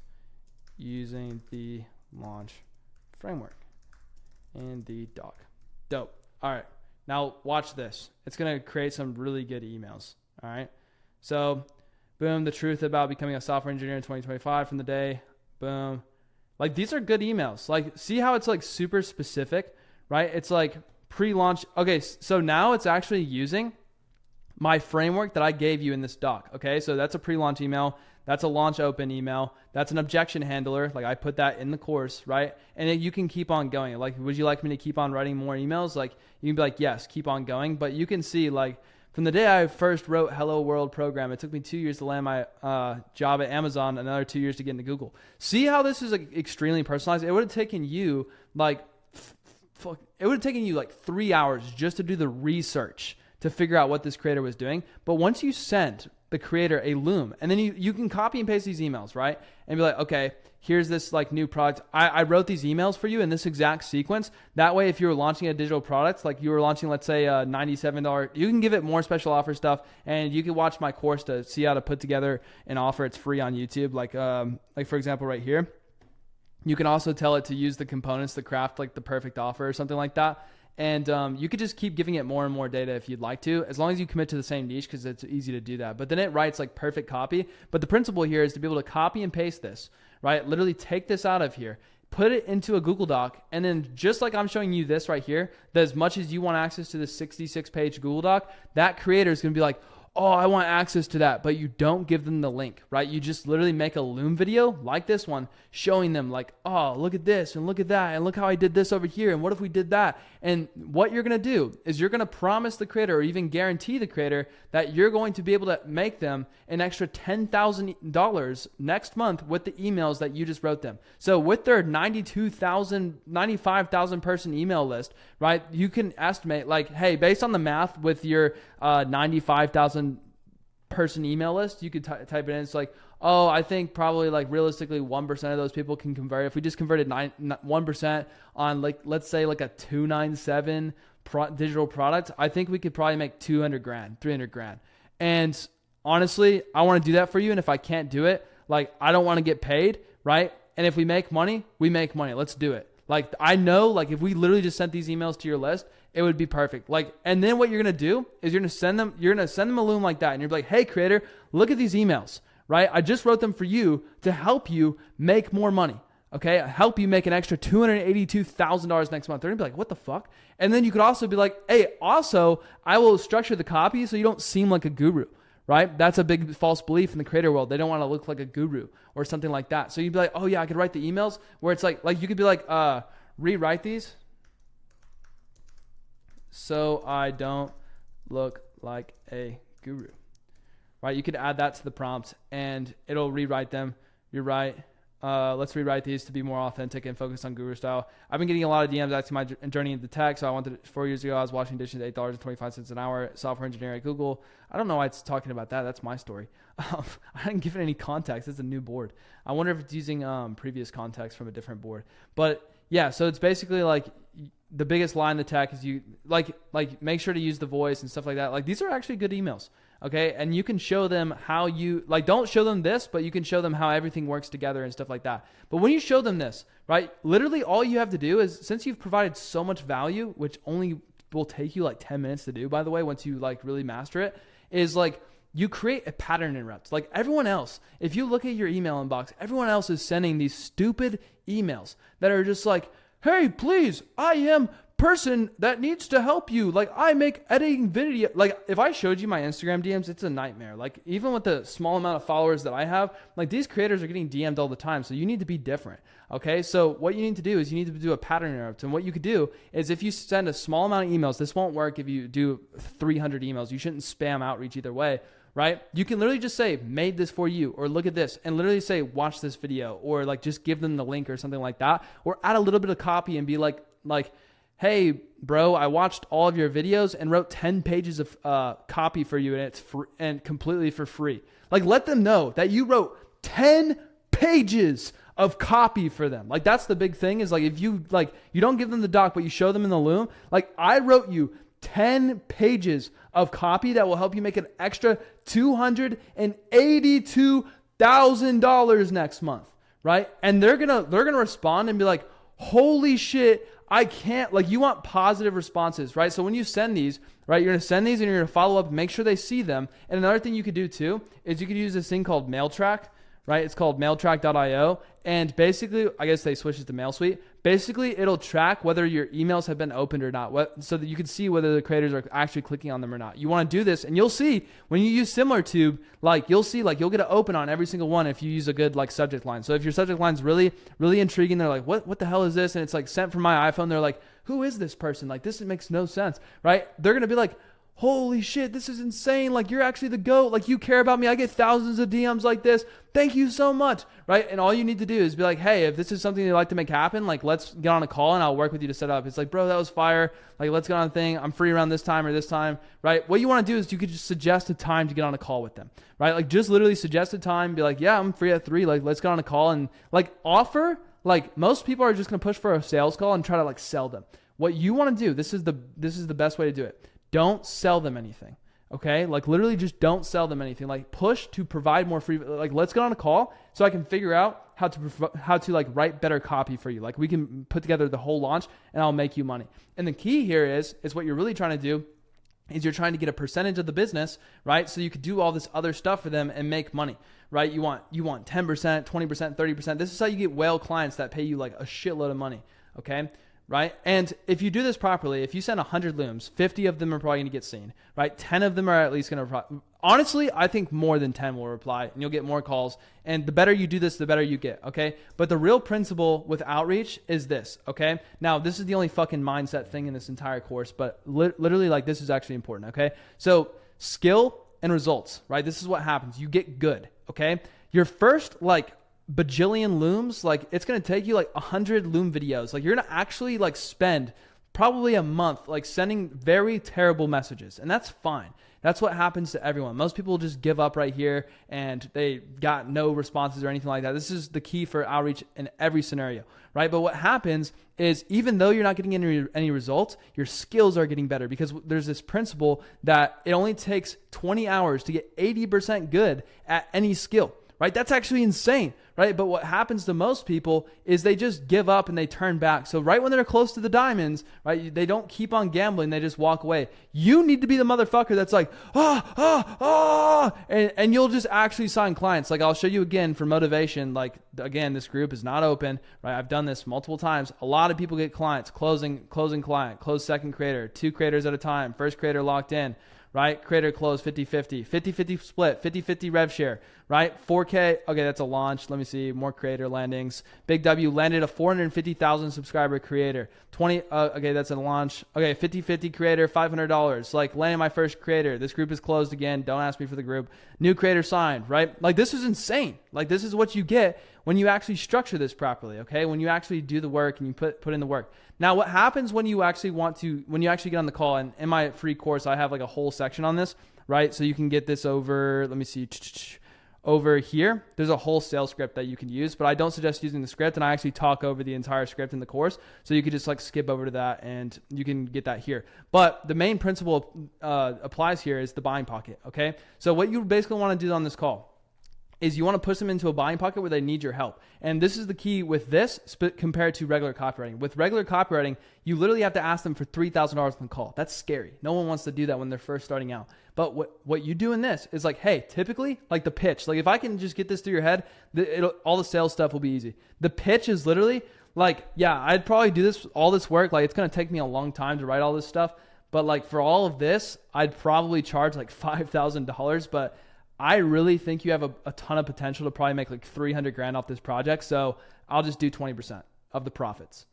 using the launch framework and the doc. Dope. All right. Now watch this. It's going to create some really good emails. All right. So boom, the truth about becoming a software engineer in 2025 from the day. Boom. Like, these are good emails. Like, see how it's like super specific, right? It's like pre-launch. Okay, so now it's actually using my framework that I gave you in this doc. Okay, so that's a pre-launch email. That's a launch open email. That's an objection handler. Like I put that in the course, right? And then you can keep on going. Like, would you like me to keep on writing more emails? Like you can be like, yes, keep on going. But you can see like from the day I first wrote Hello World program, it took me 2 years to land my job at Amazon, another 2 years to get into Google. See how this is like extremely personalized? It would have taken you like, it would have taken you like 3 hours just to do the research to figure out what this creator was doing. But once you send the creator a loom, and then you can copy and paste these emails, right? And be like, okay, here's this like new product. I wrote these emails for you in this exact sequence. That way, if you were launching a digital product, like you were launching, let's say a $97, you can give it more special offer stuff, and you can watch my course to see how to put together an offer. It's free on YouTube. Like for example, right here, you can also tell it to use the components to craft like the perfect offer or something like that. And you could just keep giving it more and more data if you'd like to, as long as you commit to the same niche, because it's easy to do that. But then it writes like perfect copy. But the principle here is to be able to copy and paste this, right? Literally take this out of here, put it into a Google Doc, and then just like I'm showing you this right here, that as much as you want access to this 66-page Google Doc, that creator is going to be like, oh, I want access to that, but you don't give them the link, right? You just literally make a Loom video like this one, showing them like, oh, look at this and look at that and look how I did this over here and what if we did that? And what you're going to do is you're going to promise the creator or even guarantee the creator that you're going to be able to make them an extra $10,000 next month with the emails that you just wrote them. So with their 95,000 person email list, right, you can estimate like, hey, based on the math with your 95,000 person email list, you could type it in. It's like, oh, I think probably like realistically 1% of those people can convert. If we just converted 1% on like, let's say like a 297 digital product, I think we could probably make 200 grand, 300 grand. And honestly, I want to do that for you. And if I can't do it, like I don't want to get paid, right? And if we make money, we make money. Let's do it. Like I know, like if we literally just sent these emails to your list, it would be perfect. Like, and then what you're going to do is you're going to send them a Loom like that. And you're like, hey creator, look at these emails, right? I just wrote them for you to help you make more money. Okay. Help you make an extra $282,000 next month. They're gonna be like, what the fuck? And then you could also be like, hey, also I will structure the copy so you don't seem like a guru, right? That's a big false belief in the creator world. They don't want to look like a guru or something like that. So you'd be like, oh yeah, I could write the emails where it's like you could be like, rewrite these so I don't look like a guru, right? You could add that to the prompt and it'll rewrite them. You're right. Let's rewrite these to be more authentic and focus on guru style. I've been getting a lot of DMs asking my journey into tech. So I wanted 4 years ago, I was washing dishes at $8.25 an hour, software engineer at Google. I don't know why it's talking about that. That's my story. I didn't give it any context. It's a new board. I wonder if it's using previous context from a different board. But yeah, so it's basically like the biggest lie in the tech is you like make sure to use the voice and stuff like that. Like these are actually good emails. Okay. And you can show them how you like, don't show them this, but you can show them how everything works together and stuff like that. But when you show them this, right, literally all you have to do is, since you've provided so much value, which only will take you like 10 minutes to do, by the way, once you like really master it, is like you create a pattern interrupt. Like everyone else, if you look at your email inbox, everyone else is sending these stupid emails that are just like, hey, please, I am person that needs to help you. Like I make editing video. Like if I showed you my Instagram DMs, it's a nightmare. Like even with the small amount of followers that I have, like these creators are getting DM'd all the time. So you need to be different. Okay. So what you need to do is you need to do a pattern interrupt. And what you could do is if you send a small amount of emails, this won't work if you do 300 emails. You shouldn't spam outreach either way. Right? You can literally just say, made this for you, or look at this, and literally say, watch this video, or like just give them the link or something like that, or add a little bit of copy and be like, hey, bro, I watched all of your videos and wrote 10 pages of copy for you, and it's free and completely for free. Like, let them know that you wrote 10 pages of copy for them. Like, that's the big thing is like, if you like, you don't give them the doc, but you show them in the Loom. Like, I wrote you 10 pages of copy that will help you make an extra $282,000 next month, right? And they're gonna respond and be like, holy shit, I can't, like, you want positive responses, right? So when you send these, right, you're gonna send these and you're gonna follow up and make sure they see them. And another thing you could do too is you could use this thing called mail track, right? It's called mailtrack.io. And basically, I guess they switched it to MailSuite. Basically, it'll track whether your emails have been opened or not, so that you can see whether the creators are actually clicking on them or not. You want to do this, and you'll see when you use SimilarTube, you'll get an open on every single one if you use a good subject line. So if your subject line's really, really intriguing, they're like, what the hell is this? And it's sent from my iPhone. They're like, who is this person? This makes no sense, right? They're gonna be like, holy shit, this is insane. You're actually the GOAT. You care about me. I get thousands of DMs like this. Thank you so much. Right? And all you need to do is be like, hey, if this is something you'd like to make happen, let's get on a call and I'll work with you to set up. It's bro, that was fire. Let's get on a thing. I'm free around this time or this time. Right? What you want to do is you could just suggest a time to get on a call with them. Right? Just literally suggest a time. Be like, yeah, I'm free at 3. Let's get on a call and offer. Most people are just going to push for a sales call and try to sell them. What you want to do, this is the best way to do it. Don't sell them anything, okay? Literally just don't sell them anything. Push to provide more free, let's get on a call so I can figure out how to write better copy for you. We can put together the whole launch and I'll make you money. And the key here is what you're really trying to do is you're trying to get a percentage of the business, right? So you could do all this other stuff for them and make money, right? You want 10%, 20%, 30%. This is how you get whale clients that pay you a shitload of money, okay? Right? And if you do this properly, if you send 100 looms, 50 of them are probably going to get seen, right? 10 of them are at least going to reply. Honestly, I think more than 10 will reply and you'll get more calls. And the better you do this, the better you get, okay? But the real principle with outreach is this, okay? Now, this is the only fucking mindset thing in this entire course, but literally this is actually important, okay? So skill and results, right? This is what happens. You get good, okay? Your first bajillion looms, it's going to take you 100 loom videos. You're going to actually spend probably a month sending very terrible messages, and that's fine. That's what happens to everyone. Most people just give up right here and they got no responses or anything like that. This is the key for outreach in every scenario, right? But what happens is even though you're not getting any results, your skills are getting better because there's this principle that it only takes 20 hours to get 80% good at any skill. Right? That's actually insane, right? But what happens to most people is they just give up and they turn back. So right when they're close to the diamonds, right, they don't keep on gambling. They just walk away. You need to be the motherfucker that's and you'll just actually sign clients. I'll show you again for motivation. Again, this group is not open, right? I've done this multiple times. A lot of people get clients, closing client, close second creator, 2 creators at a time, first creator locked in. Right? Creator close 50-50, 50-50 split, 50-50 rev share, right? 4K. Okay, that's a launch. Let me see. More creator landings. Big W landed a 450,000 subscriber creator. 20. Okay, that's a launch. Okay, 50-50 creator, $500. Landing my first creator. This group is closed again. Don't ask me for the group. New creator signed, right? This is insane. This is what you get when you actually structure this properly, okay? When you actually do the work and you put in the work. Now, what happens when you actually get on the call, and in my free course, I have a whole section on this, right? So you can get this over, let me see, over here. There's a whole sales script that you can use, but I don't suggest using the script, and I actually talk over the entire script in the course. So you could just skip over to that and you can get that here. But the main principle applies here is the buying pocket, okay? So what you basically want to do on this call is you want to push them into a buying pocket where they need your help. And this is the key with this compared to regular copywriting. With regular copywriting, you literally have to ask them for $3,000 on the call. That's scary. No one wants to do that when they're first starting out. But what you do in this is hey, typically the pitch, if I can just get this through your head, all the sales stuff will be easy. The pitch is literally yeah, I'd probably do all this work. It's going to take me a long time to write all this stuff. But for all of this, I'd probably charge $5,000. But I really think you have a ton of potential to probably make $300,000 off this project. So I'll just do 20% of the profits,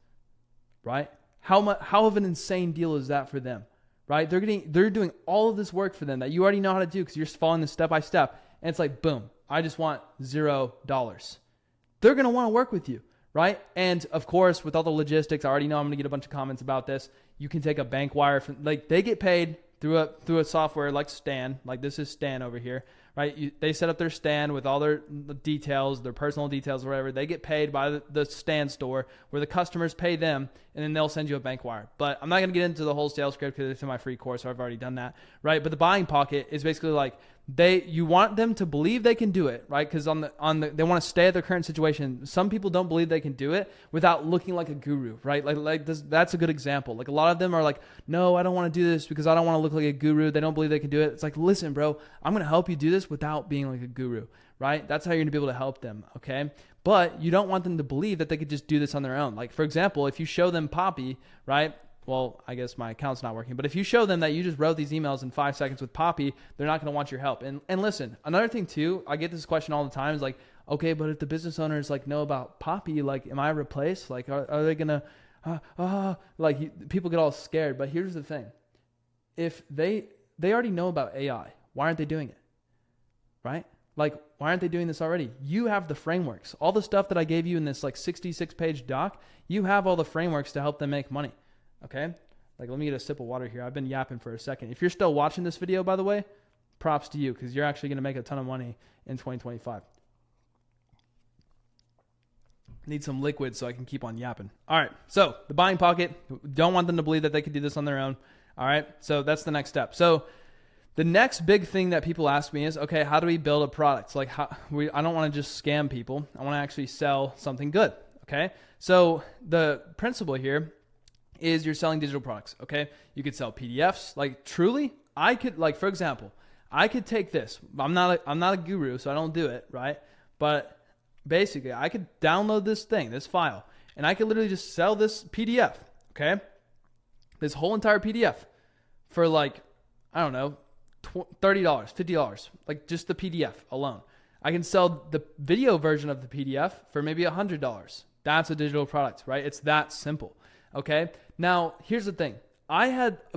right? How of an insane deal is that for them, right? They're doing all of this work for them that you already know how to do because you're just following this step by step. And it's boom, I just want $0. They're going to want to work with you, right? And of course, with all the logistics, I already know I'm going to get a bunch of comments about this. You can take a bank wire from, they get paid through a software like Stan, this is Stan over here, right? They set up their Stan with all their details, their personal details, or whatever. They get paid by the Stan store where the customers pay them, and then they'll send you a bank wire. But I'm not going to get into the whole sales script because it's in my free course, so I've already done that, right? But the buying pocket is basically you want them to believe they can do it, right? Because they want to stay at their current situation. Some people don't believe they can do it without looking like a guru, right? That's a good example. A lot of them are no, I don't want to do this because I don't want to look like a guru. They don't believe they can do it. It's listen, bro, I'm going to help you do this without being like a guru, right? That's how you're gonna be able to help them, okay? But you don't want them to believe that they could just do this on their own. Like, for example, if you show them Poppy, right? Well, I guess my account's not working, but if you show them that you just wrote these emails in 5 seconds with Poppy, they're not going to want your help. And listen, another thing too, I get this question all the time is like, okay, but if the business owners like know about Poppy, like, am I replaced? Like, are they going to, people get all scared. But here's the thing. If they already know about AI, why aren't they doing it? Right? Like, why aren't they doing this already? You have the frameworks, all the stuff that I gave you in this like 66 page doc, you have all the frameworks to help them make money. Okay. Like, let me get a sip of water here. I've been yapping for a second. If you're still watching this video, by the way, props to you, because you're actually going to make a ton of money in 2025. Need some liquid so I can keep on yapping. All right. So the buying pocket, don't want them to believe that they could do this on their own. All right. So that's the next step. So the next big thing that people ask me is, okay, how do we build a product? Like, I don't want to just scam people. I want to actually sell something good. Okay. So the principle here is you're selling digital products. Okay. You could sell PDFs. Like, truly, I could, like, for example, I could take this. I'm not a guru, so I don't do it. Right. But basically I could download this file, and I could literally just sell this PDF. Okay. This whole entire PDF for, like, I don't know, $30, $50, like just the PDF alone. I can sell the video version of the PDF for maybe $100. That's a digital product, right? It's that simple. Okay. Now, here's the thing.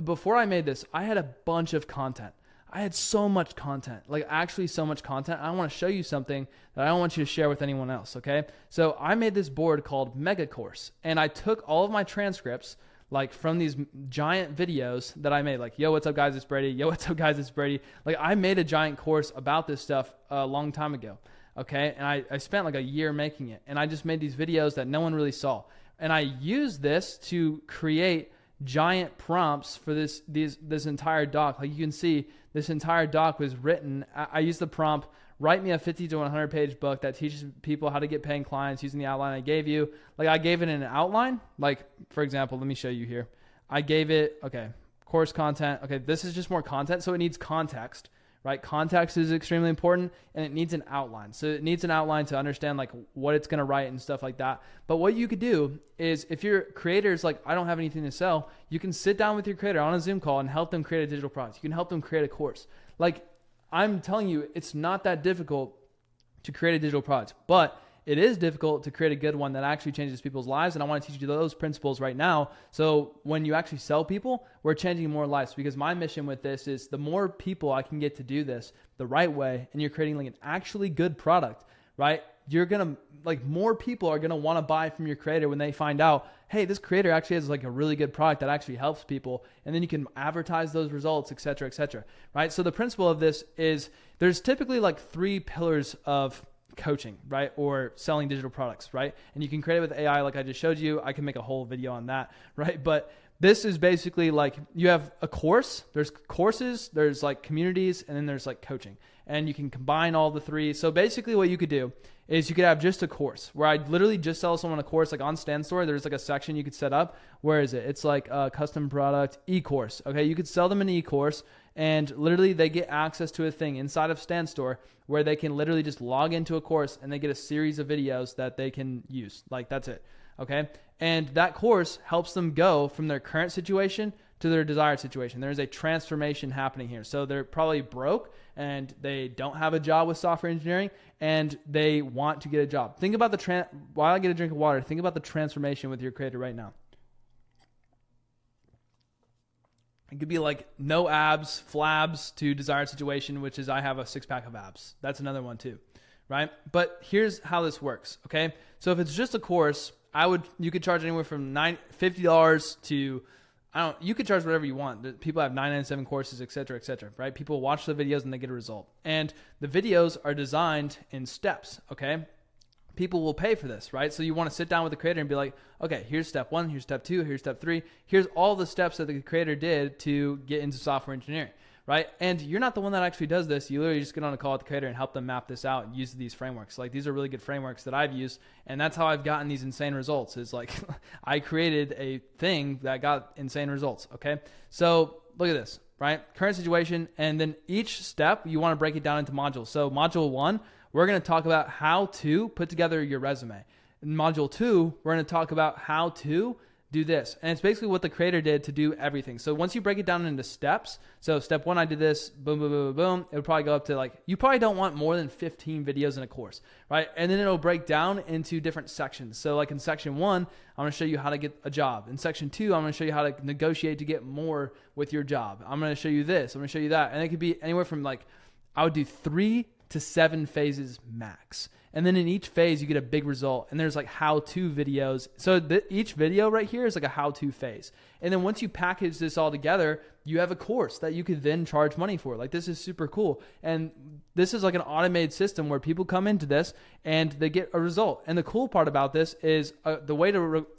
Before I made this, I had a bunch of content. I had so much content, like actually so much content. I want to show you something that I don't want you to share with anyone else. Okay. So I made this board called Mega Course, and I took all of my transcripts, like, from these giant videos that I made, like, yo, what's up guys, it's Brady. Yo, what's up guys, it's Brady. Like, I made a giant course about this stuff a long time ago. Okay. And I spent like a year making it, and I just made these videos that no one really saw. And I used this to create giant prompts for this entire doc. Like, you can see this entire doc was written. I used the prompt, write me a 50 to 100 page book that teaches people how to get paying clients using the outline I gave you. Like, I gave it in an outline. Like, for example, let me show you here. I gave it, okay, course content. Okay, this is just more content, so it needs context, right? Context is extremely important, and it needs an outline. So it needs an outline to understand, like, what it's going to write and stuff like that. But what you could do is, if your creator's like, I don't have anything to sell, you can sit down with your creator on a Zoom call and help them create a digital product. You can help them create a course. Like, I'm telling you, it's not that difficult to create a digital product, but it is difficult to create a good one that actually changes people's lives. And I want to teach you those principles right now. So when you actually sell people, we're changing more lives, because my mission with this is the more people I can get to do this the right way, and you're creating like an actually good product, right? You're going to, like, more people are going to want to buy from your creator when they find out, hey, this creator actually has like a really good product that actually helps people. And then you can advertise those results, et cetera, right? So the principle of this is there's typically like 3 pillars of coaching, right? Or selling digital products, right? And you can create it with AI, like I just showed you. I can make a whole video on that, right? But this is basically like, you have a course, there's courses, there's like communities, and then there's like coaching. And you can combine all the 3. So basically what you could do is you could have just a course where I literally just sell someone a course. Like on Stand Store, there's like a section you could set up. Where is it? It's like a custom product e-course. Okay. You could sell them an e-course, and literally they get access to a thing inside of Stand Store where they can literally just log into a course, and they get a series of videos that they can use. Like, that's it. Okay. And that course helps them go from their current situation to their desired situation. There's a transformation happening here. So they're probably broke, and they don't have a job with software engineering, and they want to get a job. Think about while I get a drink of water, think about the transformation with your creator right now. It could be like no abs, flabs, to desired situation, which is I have a 6-pack of abs. That's another one too, right? But here's how this works, okay? So if it's just a course, you could charge anywhere from $50 to, you could charge whatever you want. People have 997 courses, et cetera, right? People watch the videos and they get a result. And the videos are designed in steps, okay? People will pay for this, right? So you want to sit down with the creator and be like, okay, here's step 1, here's step 2, here's step 3. Here's all the steps that the creator did to get into software engineering, right? And you're not the one that actually does this. You literally just get on a call with the creator and help them map this out and use these frameworks. Like, these are really good frameworks that I've used, and that's how I've gotten these insane results. Is like, I created a thing that got insane results, okay? So look at this, right? Current situation, and then each step, you want to break it down into modules. So module 1 we're going to talk about how to put together your resume. In module 2, we're going to talk about how to do this. And it's basically what the creator did to do everything. So once you break it down into steps, so step 1, I did this, boom, boom, boom, boom, it would probably go up to like, you probably don't want more than 15 videos in a course, right? And then it'll break down into different sections. So like in section 1, I'm going to show you how to get a job. In section 2, I'm going to show you how to negotiate to get more with your job. I'm going to show you this, I'm going to show you that. And it could be anywhere from like, I would do 3 to 7 phases max. And then in each phase, you get a big result. And there's like how-to videos. So each video right here is like a how-to phase. And then once you package this all together, you have a course that you could then charge money for. Like this is super cool. And this is like an automated system where people come into this and they get a result. And the cool part about this is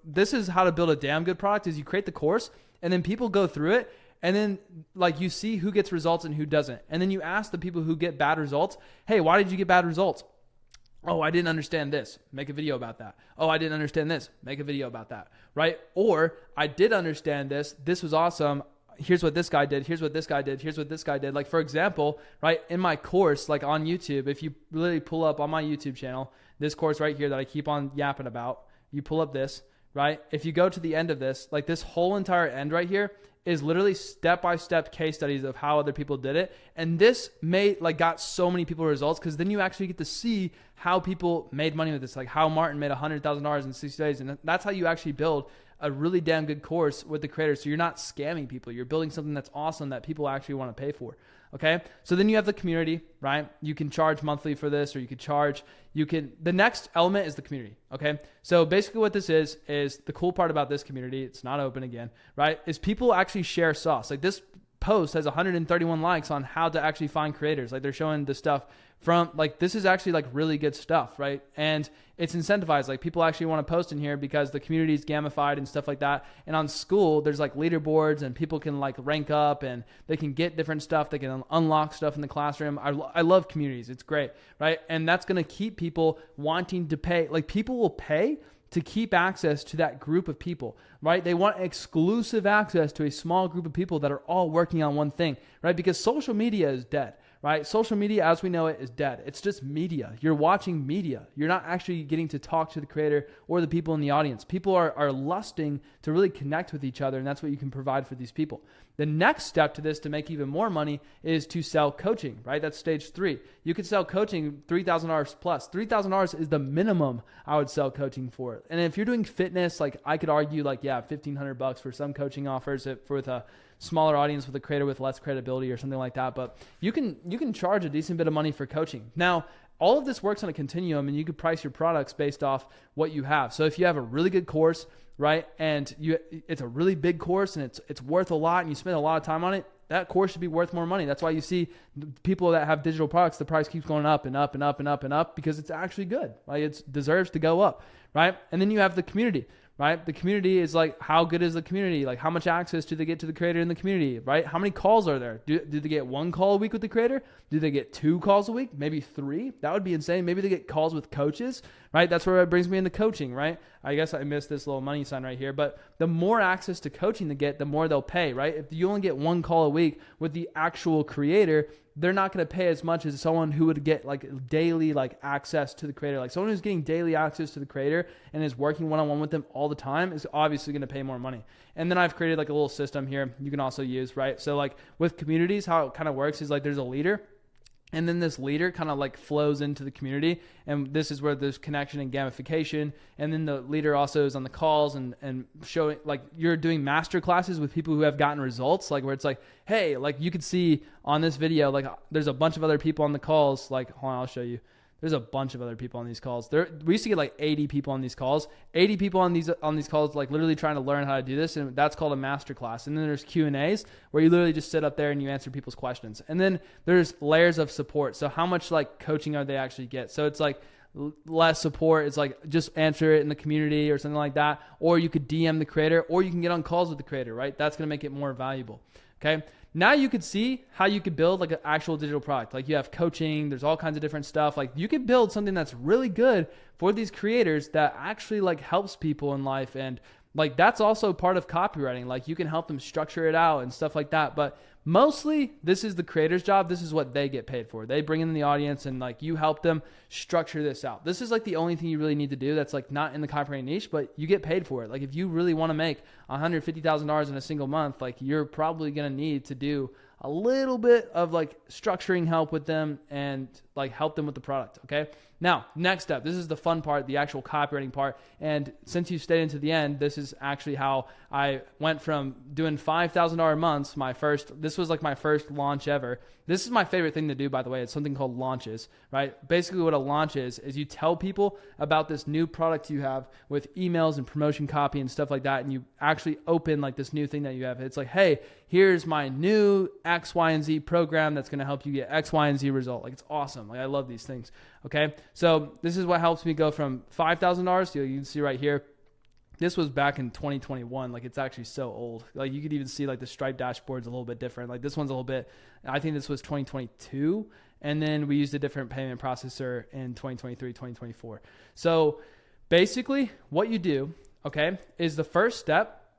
this is how to build a damn good product is you create the course and then people go through it. And then like you see who gets results and who doesn't. And then you ask the people who get bad results, hey, why did you get bad results? Oh, I didn't understand this. Make a video about that. Oh, I didn't understand this. Make a video about that, right? Or I did understand this. This was awesome. Here's what this guy did. Here's what this guy did. Here's what this guy did. Like for example, right, in my course, like on YouTube, if you literally pull up on my YouTube channel, this course right here that I keep on yapping about, you pull up this, right? If you go to the end of this, like this whole entire end right here is literally step-by-step case studies of how other people did it. And this got so many people results because then you actually get to see how people made money with this, like how Martin made $100,000 in 60 days. And that's how you actually build a really damn good course with the creator. So you're not scamming people. You're building something that's awesome that people actually want to pay for. Okay. So then you have the community, right? You can charge monthly for this, or the next element is the community. Okay. So basically what this is the cool part about this community, it's not open again, right? Is people actually share sauce. Like this post has 131 likes on how to actually find creators. Like they're showing the stuff from like, this is actually like really good stuff, right? And it's incentivized. Like people actually want to post in here because the community is gamified and stuff like that. And on school, there's like leaderboards and people can like rank up and they can get different stuff. They can unlock stuff in the classroom. I love communities. It's great, right? And that's going to keep people wanting to pay. Like people will pay to keep access to that group of people, right? They want exclusive access to a small group of people that are all working on one thing, right? Because social media is dead, right? Social media as we know it is dead. It's just media. You're watching media. You're not actually getting to talk to the creator or the people in the audience. People are lusting to really connect with each other, and that's what you can provide for these people. The next step to this to make even more money is to sell coaching, right? That's stage 3. You could sell coaching $3,000 plus. $3,000 is the minimum I would sell coaching for. And if you're doing fitness, like I could argue like, yeah, $1,500 for some coaching offers with a smaller audience, with a creator with less credibility or something like that. But you can charge a decent bit of money for coaching. Now, all of this works on a continuum, and you could price your products based off what you have. So if you have a really good course, right, and it's a really big course and it's worth a lot and you spend a lot of time on it, that course should be worth more money. That's why you see people that have digital products, the price keeps going up and up and up and up and up because it's actually good. Like it deserves to go up, right? And then you have the community, right? The community is like, how good is the community? Like how much access do they get to the creator in the community, right? How many calls are there? Do they get 1 call a week with the creator? Do they get 2 calls a week? Maybe 3? That would be insane. Maybe they get calls with coaches, right? That's where it brings me into coaching, right? I guess I missed this little money sign right here, but the more access to coaching they get, the more they'll pay, right? If you only get 1 call a week with the actual creator, they're not going to pay as much as someone who would get like daily like access to the creator. Like someone who's getting daily access to the creator and is working one-on-one with them all the time is obviously going to pay more money. And then I've created like a little system here you can also use, right? So like with communities, how it kind of works is like there's a leader, and then this leader kind of like flows into the community. And this is where there's connection and gamification. And then the leader also is on the calls and showing, like you're doing master classes with people who have gotten results, like where it's like, hey, like you could see on this video, like there's a bunch of other people on the calls. Like, hold on, I'll show you. There's a bunch of other people on these calls. We used to get like 80 people on these calls. 80 people on these calls, like literally trying to learn how to do this, and that's called a masterclass. And then there's Q&As where you literally just sit up there and you answer people's questions. And then there's layers of support. So how much like coaching are they actually get? So it's like less support. It's like just answer it in the community or something like that. Or you could DM the creator, or you can get on calls with the creator, right? That's going to make it more valuable. Okay. Now you could see how you could build like an actual digital product. Like you have coaching, there's all kinds of different stuff. Like you could build something that's really good for these creators that actually like helps people in life. And like that's also part of copywriting. Like you can help them structure it out and stuff like that. But mostly this is the creator's job. This is what they get paid for. They bring in the audience and like you help them structure this out. This is like the only thing you really need to do that's like not in the copywriting niche, but you get paid for it. Like if you really want to make $150,000 in a single month, like you're probably going to need to do a little bit of like structuring help with them and like help them with the product. Okay. Now, next step, this is the fun part, the actual copywriting part. And since you stayed into the end, this is actually how I went from doing $5,000 months. This was like my first launch ever. This is my favorite thing to do, by the way. It's something called launches, right? Basically what a launch is you tell people about this new product you have with emails and promotion copy and stuff like that. And you actually open like this new thing that you have. It's like, hey, here's my new X, Y, and Z program that's going to help you get X, Y, and Z result. Like it's awesome. Like I love these things. Okay. So this is what helps me go from $5,000 to, you can see right here, this was back in 2021. Like it's actually so old. Like you could even see like the Stripe dashboard's a little bit different. Like this one's a little bit, I think this was 2022. And then we used a different payment processor in 2023, 2024. So basically what you do, okay, is the first step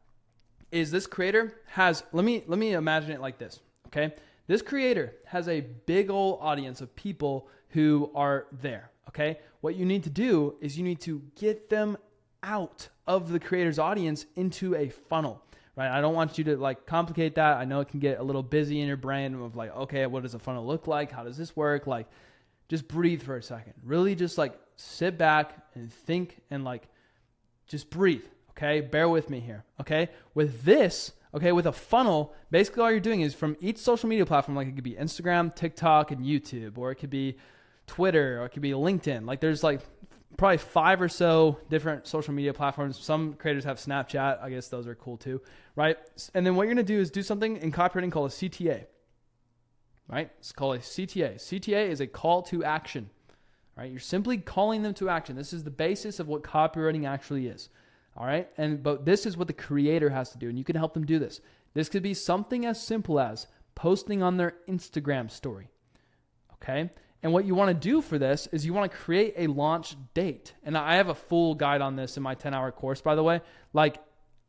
is this creator has, let me imagine it like this. Okay. This creator has a big old audience of people who are there. Okay. What you need to do is you need to get them out of the creator's audience into a funnel, right? I don't want you to like complicate that. I know it can get a little busy in your brain of like, okay, what does a funnel look like? How does this work? Like just breathe for a second. Really just like sit back and think and like just breathe. Okay. Bear with me here. Okay. With this, okay, with a funnel, basically all you're doing is from each social media platform, like it could be Instagram, TikTok, and YouTube, or it could be Twitter, or it could be LinkedIn. Like there's like probably 5 or so different social media platforms. Some creators have Snapchat. I guess those are cool too, right? And then what you're going to do is do something in copywriting called a CTA, right? It's called a CTA. CTA is a call to action, right? You're simply calling them to action. This is the basis of what copywriting actually is, all right? But this is what the creator has to do, and you can help them do this. This could be something as simple as posting on their Instagram story, okay? And what you want to do for this is you want to create a launch date. And I have a full guide on this in my 10-hour course, by the way. Like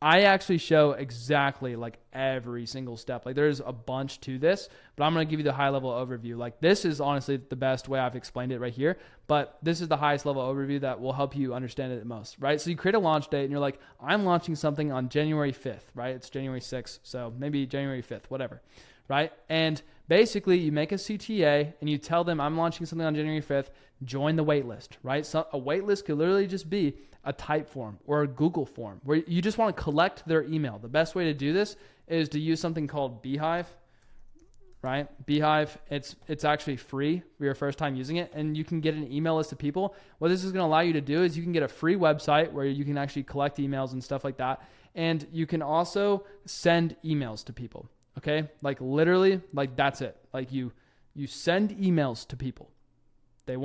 I actually show exactly like every single step. Like there's a bunch to this, but I'm going to give you the high level overview. Like this is honestly the best way I've explained it right here, but this is the highest level overview that will help you understand it the most, right? So you create a launch date and you're like, I'm launching something on January 5th, right? It's January 6th. So maybe January 5th, whatever, right? And basically, you make a CTA and you tell them, I'm launching something on January 5th, join the waitlist, right? So a waitlist could literally just be a type form or a Google form where you just want to collect their email. The best way to do this is to use something called Beehive, right? Beehive, it's actually free for your first time using it, and you can get an email list of people. What this is going to allow you to do is you can get a free website where you can actually collect emails and stuff like that, and you can also send emails to people. Okay. Like literally, like that's it. Like you send emails to people. They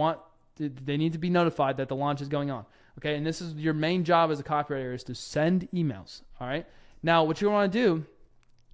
need to be notified that the launch is going on. Okay. And this is your main job as a copywriter, is to send emails. All right. Now what you want to do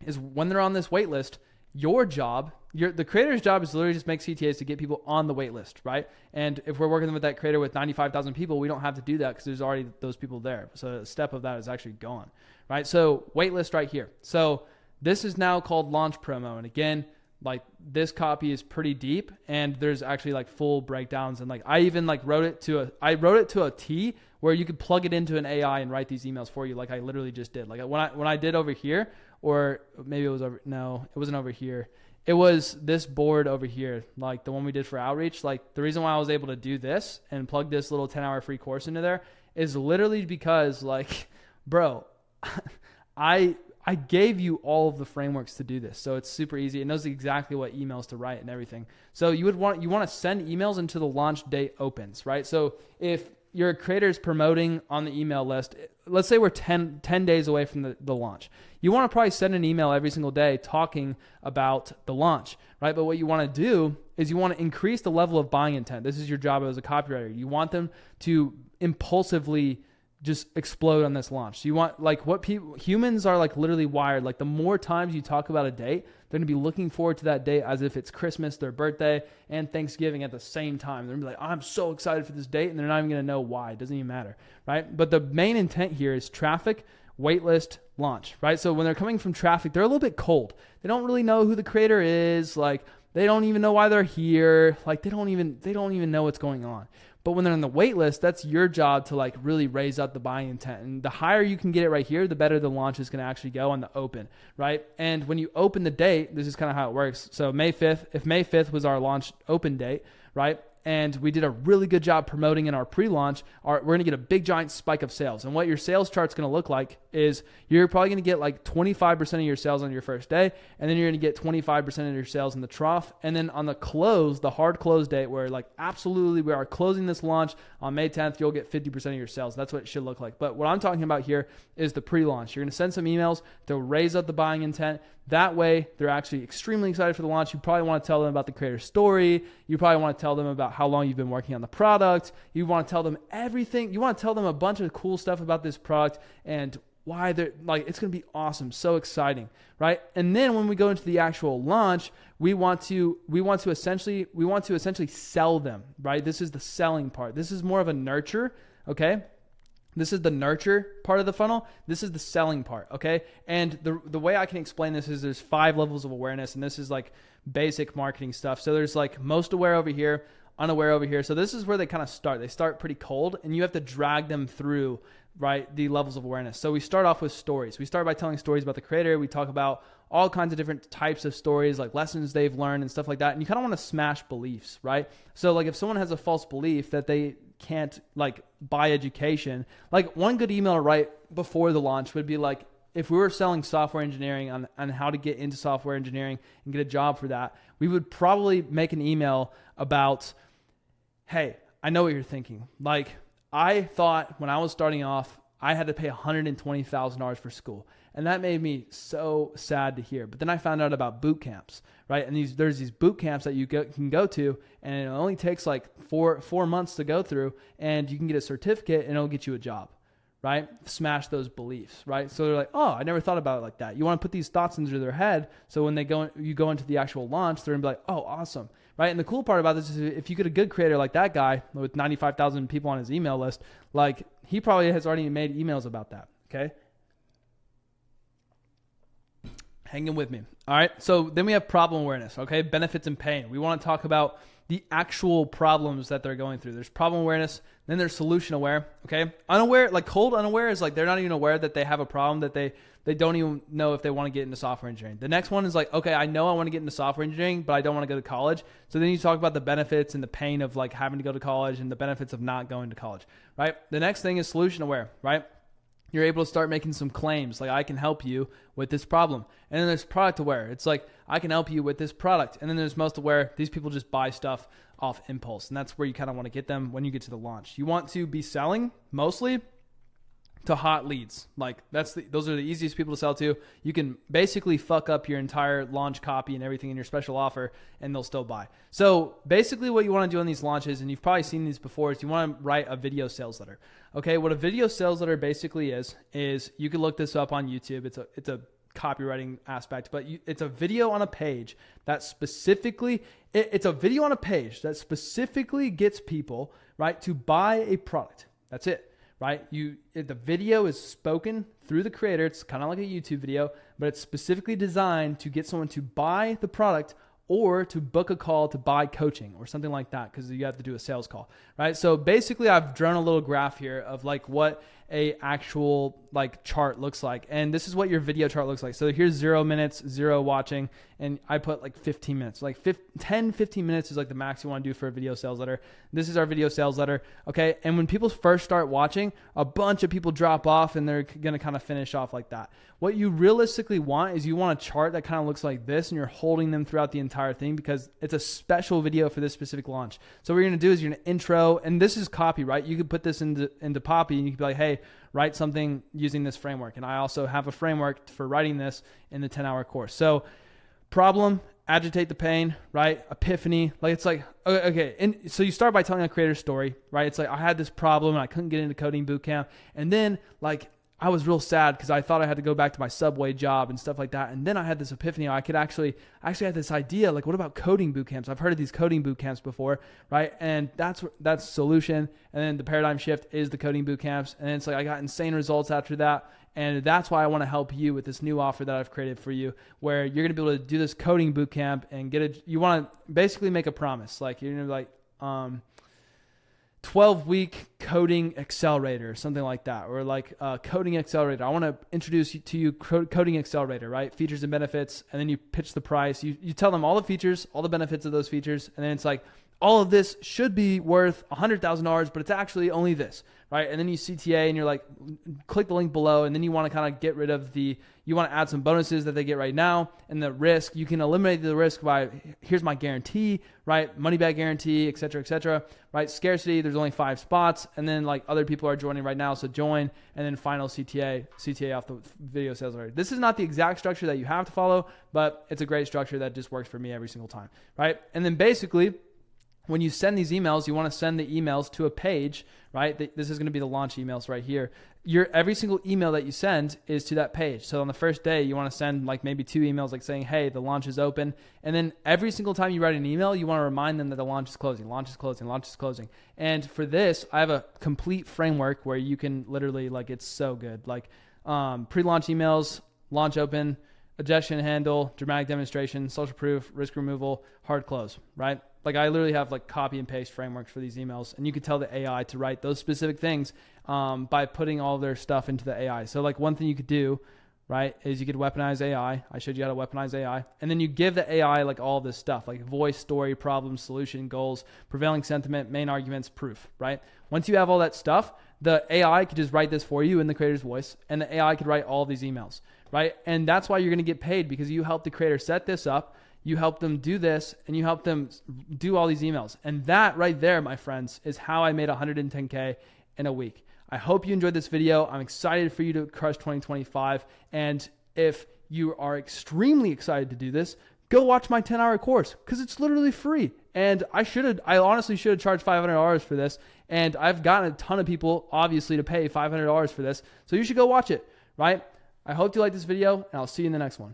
is when they're on this wait list, the creator's job is to literally just make CTAs to get people on the wait list. Right. And if we're working with that creator with 95,000 people, we don't have to do that because there's already those people there. So a step of that is actually gone. Right. So wait list right here. So this is now called launch promo. And again, like this copy is pretty deep and there's actually like full breakdowns. And like, I even like wrote it to a T where you could plug it into an AI and write these emails for you. Like I literally just did. Like when I did over here, or maybe it wasn't over here. It was this board over here, like the one we did for outreach. Like the reason why I was able to do this and plug this little 10-hour free course into there is literally because like, bro, I gave you all of the frameworks to do this. So it's super easy. It knows exactly what emails to write and everything. So you want to send emails until the launch date opens, right? So if your creator is promoting on the email list, let's say we're 10 days away from the launch. You want to probably send an email every single day talking about the launch, right? But what you want to do is you want to increase the level of buying intent. This is your job as a copywriter. You want them to impulsively just explode on this launch. So you want like humans are like literally wired. Like the more times you talk about a date, they're going to be looking forward to that date as if it's Christmas, their birthday, and Thanksgiving at the same time. They're going to be like, I'm so excited for this date. And they're not even going to know why. It doesn't even matter. Right. But the main intent here is traffic waitlist, launch, right? So when they're coming from traffic, they're a little bit cold. They don't really know who the creator is. Like, they don't even know why they're here. Like, they don't even know what's going on. But when they're on the wait list, that's your job to like really raise up the buying intent. And the higher you can get it right here, the better the launch is going to actually go on the open, right? And when you open the date, this is kind of how it works. So May 5th, if May 5th was our launch open date, right? And we did a really good job promoting in our pre-launch, we're going to get a big giant spike of sales. And what your sales chart's going to look like is you're probably going to get like 25% of your sales on your first day, and then you're going to get 25% of your sales in the trough. And then on the close, the hard close date, where like absolutely we are closing this launch on May 10th, you'll get 50% of your sales. That's what it should look like. But what I'm talking about here is the pre-launch. You're going to send some emails to raise up the buying intent. That way, they're actually extremely excited for the launch. You probably want to tell them about the creator story. You probably want to tell them about how long you've been working on the product. You want to tell them everything. You want to tell them a bunch of cool stuff about this product and why they're like, it's going to be awesome, so exciting, right? And then when we go into the actual launch, we want to essentially sell them, right? This is the selling part. This is more of a nurture, okay? This is the nurture part of the funnel. This is the selling part, okay? And the way I can explain this is there's 5 levels of awareness, and this is like basic marketing stuff. So there's like most aware over here, unaware over here. So this is where they kind of start. They start pretty cold, and you have to drag them through, right, the levels of awareness. So we start off with stories. We start by telling stories about the creator. We talk about all kinds of different types of stories, like lessons they've learned and stuff like that. And you kind of want to smash beliefs, right? So like if someone has a false belief that they can't like buy education, like one good email to write before the launch would be like, if we were selling software engineering on how to get into software engineering and get a job for that, we would probably make an email about, hey, I know what you're thinking. Like, I thought when I was starting off, I had to pay $120,000 for school. And that made me so sad to hear. But then I found out about boot camps, right? And there's these boot camps that you can go to, and it only takes like four months to go through, and you can get a certificate and it'll get you a job, right? Smash those beliefs, right? So they're like, oh, I never thought about it like that. You want to put these thoughts into their head, so when you go into the actual launch, they're going to be like, oh, awesome, right? And the cool part about this is if you get a good creator like that guy with 95,000 people on his email list, like he probably has already made emails about that, okay? Hanging with me. All right. So then we have problem awareness. Okay. Benefits and pain. We want to talk about the actual problems that they're going through. There's problem awareness. Then there's solution aware. Okay. Unaware, like cold unaware is like they're not even aware that they have a problem, that they don't even know if they want to get into software engineering. The next one is like, okay, I know I want to get into software engineering, but I don't want to go to college. So then you talk about the benefits and the pain of like having to go to college and the benefits of not going to college, right? The next thing is solution aware, right? You're able to start making some claims like, I can help you with this problem. And then there's product aware. It's like, I can help you with this product. And then there's most aware. These people just buy stuff off impulse. And that's where you kind of want to get them when you get to the launch. You want to be selling mostly to hot leads. Like those are the easiest people to sell to. You can basically fuck up your entire launch copy and everything in your special offer, and they'll still buy. So basically what you want to do on these launches, and you've probably seen these before, is you want to write a video sales letter. Okay, what a video sales letter basically is you can look this up on YouTube. It's a copywriting aspect, but it's a video on a page that specifically, it's a video on a page that specifically gets people, right, to buy a product. That's it. Right? The video is spoken through the creator. It's kind of like a YouTube video, but it's specifically designed to get someone to buy the product or to book a call to buy coaching or something like that, because you have to do a sales call, right? So basically I've drawn a little graph here of like what a actual like chart looks like. And this is what your video chart looks like. So here's 0 minutes, 0 watching. And I put like 15 minutes, like 10, 15 minutes is like the max you want to do for a video sales letter. This is our video sales letter. Okay. And when people first start watching, a bunch of people drop off and they're going to kind of finish off like that. What you realistically want is you want a chart that kind of looks like this, and you're holding them throughout the entire thing because it's a special video for this specific launch. So what you're going to do is you're going to intro, and this is copy, right? You could put this into Poppy and you could be like, hey, write something using this framework. And I also have a framework for writing this in the 10-hour course. So problem, agitate the pain, right? Epiphany. Like it's like, okay. And so you start by telling a creator story, right? It's like, I had this problem and I couldn't get into coding bootcamp. And then like, I was real sad because I thought I had to go back to my Subway job and stuff like that. And then I had this epiphany. I could actually had this idea, like, what about coding boot camps? I've heard of these coding boot camps before, right? And that's solution. And then the paradigm shift is the coding boot camps. And it's like, I got insane results after that. And that's why I want to help you with this new offer that I've created for you, where you're going to be able to do this coding boot camp and you want to basically make a promise. Like, you're going to be like, 12-week coding accelerator, something like that, or like coding accelerator. I want to introduce to you coding accelerator, right? Features and benefits, and then you pitch the price. You tell them all the features, all the benefits of those features, and then it's like, all of this should be worth $100,000, but it's actually only this, right? And then you CTA and you're like, click the link below, and then you want to kind of get rid of you want to add some bonuses that they get right now, and the risk, you can eliminate the risk by, here's my guarantee, right? Money back guarantee, et cetera, right? Scarcity, there's only 5 spots, and then like other people are joining right now, so join, and then final CTA off the video sales already. This is not the exact structure that you have to follow, but it's a great structure that just works for me every single time, right? And then basically, when you send these emails, you want to send the emails to a page, right? This is going to be the launch emails right here. Every single email that you send is to that page. So on the first day, you want to send like maybe 2 emails like saying, hey, the launch is open. And then every single time you write an email, you want to remind them that the launch is closing, launch is closing, launch is closing. And for this, I have a complete framework where you can literally, like, it's so good. Like pre-launch emails, launch open, objection handle, dramatic demonstration, social proof, risk removal, hard close, right? Like, I literally have like copy and paste frameworks for these emails, and you could tell the AI to write those specific things by putting all their stuff into the AI. So like, one thing you could do, right, is you could weaponize AI. I showed you how to weaponize AI. And then you give the AI like all this stuff, like voice, story, problem, solution, goals, prevailing sentiment, main arguments, proof, right? Once you have all that stuff, the AI could just write this for you in the creator's voice, and the AI could write all these emails, right? And that's why you're going to get paid, because you help the creator set this up. You help them do this, and you help them do all these emails. And that right there, my friends, is how I made 110K in a week. I hope you enjoyed this video. I'm excited for you to crush 2025. And if you are extremely excited to do this, go watch my 10-hour course, because it's literally free. And I honestly should have charged $500 for this. And I've gotten a ton of people, obviously, to pay $500 for this. So you should go watch it, right? I hope you like this video, and I'll see you in the next one.